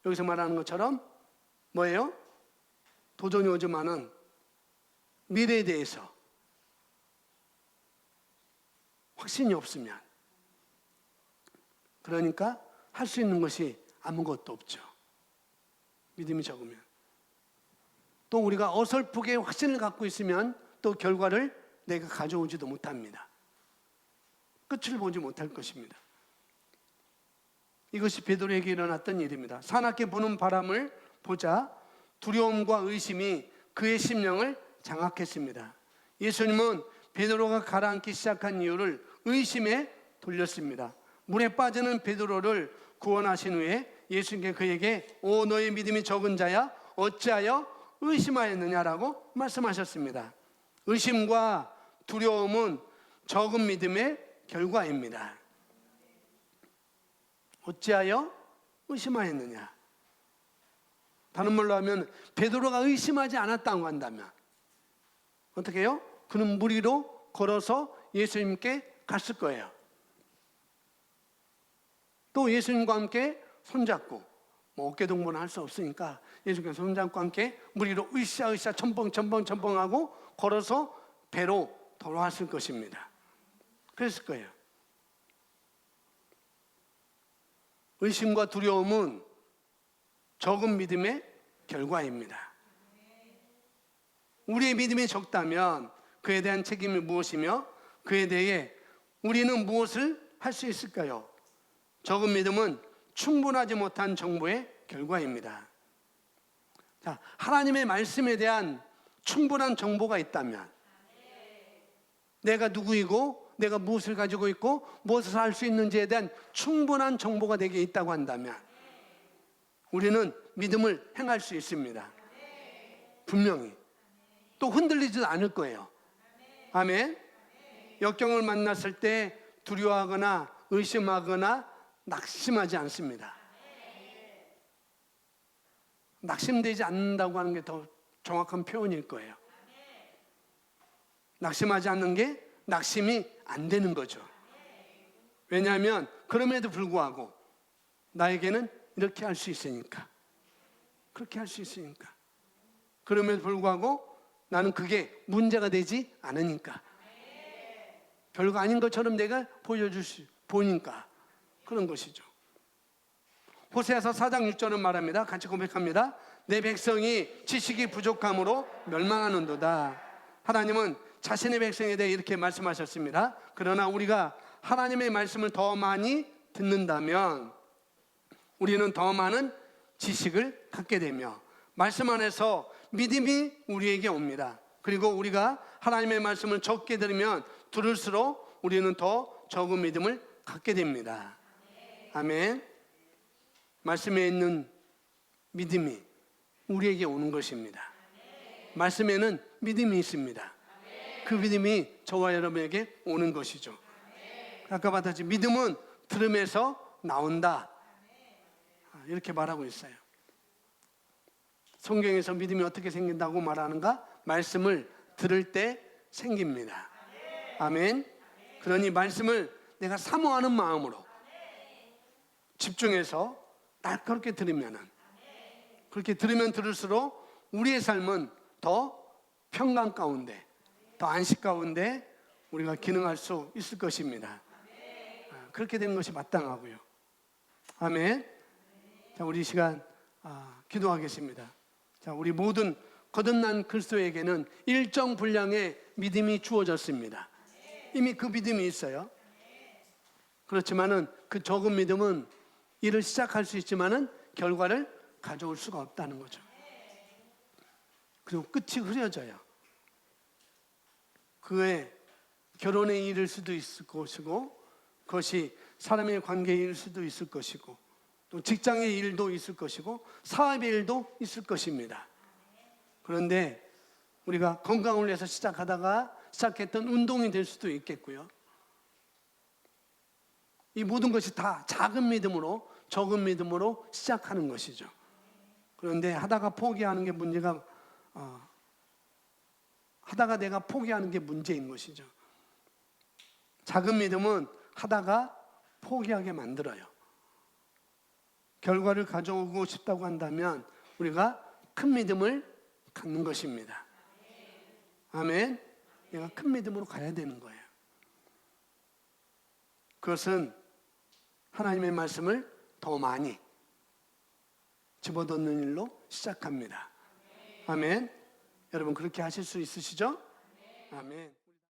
여기서 말하는 것처럼 뭐예요? 도전이 오지만은 미래에 대해서 확신이 없으면, 그러니까 할 수 있는 것이 아무것도 없죠. 믿음이 적으면. 또 우리가 어설프게 확신을 갖고 있으면 또 결과를 내가 가져오지도 못합니다. 끝을 보지 못할 것입니다. 이것이 베드로에게 일어났던 일입니다. 사납게 부는 바람을 보자 두려움과 의심이 그의 심령을 장악했습니다. 예수님은 베드로가 가라앉기 시작한 이유를 의심에 돌렸습니다. 물에 빠지는 베드로를 구원하신 후에 예수님께 그에게 오 너의 믿음이 적은 자야 어찌하여 의심하였느냐라고 말씀하셨습니다. 의심과 두려움은 적은 믿음의 결과입니다. 어찌하여 의심하였느냐. 다른 말로 하면 베드로가 의심하지 않았다고 한다면 어떻게 해요? 그는 물 위로 걸어서 예수님께 갔을 거예요. 또 예수님과 함께 손잡고 뭐 어깨동무는 할 수 없으니까 예수님께 손잡고 함께 물 위로 으쌰으쌰 첨벙첨벙하고 걸어서 배로 돌아왔을 것입니다. 그랬을 거예요. 의심과 두려움은 적은 믿음의 결과입니다. 우리의 믿음이 적다면 그에 대한 책임이 무엇이며 그에 대해 우리는 무엇을 할 수 있을까요? 적은 믿음은 충분하지 못한 정보의 결과입니다. 자, 하나님의 말씀에 대한 충분한 정보가 있다면 내가 누구이고 내가 무엇을 가지고 있고 무엇을 할 수 있는지에 대한 충분한 정보가 내게 있다고 한다면 우리는 믿음을 행할 수 있습니다. 분명히. 또 흔들리지도 않을 거예요. 아멘. 역경을 만났을 때 두려워하거나 의심하거나 낙심하지 않습니다. 낙심되지 않는다고 하는 게 더 정확한 표현일 거예요. 낙심하지 않는 게 낙심이 안 되는 거죠. 왜냐하면 그럼에도 불구하고 나에게는 이렇게 할 수 있으니까, 그렇게 할 수 있으니까 그럼에도 불구하고 나는 그게 문제가 되지 않으니까. 별거 아닌 것처럼 내가 보니까 그런 것이죠. 호세아서 4장 6절은 말합니다. 같이 고백합니다. 내 백성이 지식이 부족함으로 멸망하는도다. 하나님은 자신의 백성에 대해 이렇게 말씀하셨습니다. 그러나 우리가 하나님의 말씀을 더 많이 듣는다면 우리는 더 많은 지식을 갖게 되며 말씀 안에서 믿음이 우리에게 옵니다. 그리고 우리가 하나님의 말씀을 적게 들으면 들을수록 우리는 더 적은 믿음을 갖게 됩니다. 아멘. 말씀에 있는 믿음이 우리에게 오는 것입니다. 말씀에는 믿음이 있습니다. 그 믿음이 저와 여러분에게 오는 것이죠. 아까 봤듯이 믿음은 들음에서 나온다. 이렇게 말하고 있어요. 성경에서 믿음이 어떻게 생긴다고 말하는가? 말씀을 들을 때 생깁니다. 아멘. 그러니 말씀을 내가 사모하는 마음으로 집중해서 날카롭게 들으면은, 그렇게 들으면 들을수록 우리의 삶은 더 평강 가운데, 더 안식 가운데 우리가 기능할 수 있을 것입니다. 그렇게 되는 것이 마땅하고요. 아멘. 자, 우리 시간 기도하겠습니다. 자, 우리 모든 거듭난 그리스도에게는 일정 분량의 믿음이 주어졌습니다. 이미 그 믿음이 있어요. 그렇지만은 그 적은 믿음은 일을 시작할 수 있지만은 결과를 가져올 수가 없다는 거죠. 그리고 끝이 흐려져요. 그의 결혼에 이를 수도 있을 것이고, 그것이 사람의 관계에 이를 수도 있을 것이고, 또 직장의 일도 있을 것이고, 사업의 일도 있을 것입니다. 그런데 우리가 건강을 위해서 시작했던 운동이 될 수도 있겠고요. 이 모든 것이 다 작은 믿음으로, 적은 믿음으로 시작하는 것이죠. 그런데 하다가 포기하는 게 문제가, 하다가 내가 포기하는 게 문제인 것이죠. 작은 믿음은 하다가 포기하게 만들어요. 결과를 가져오고 싶다고 한다면 우리가 큰 믿음을 갖는 것입니다. 아멘. 내가 큰 믿음으로 가야 되는 거예요. 그것은 하나님의 말씀을 더 많이 집어넣는 일로 시작합니다. 아멘. 여러분 그렇게 하실 수 있으시죠? 아멘.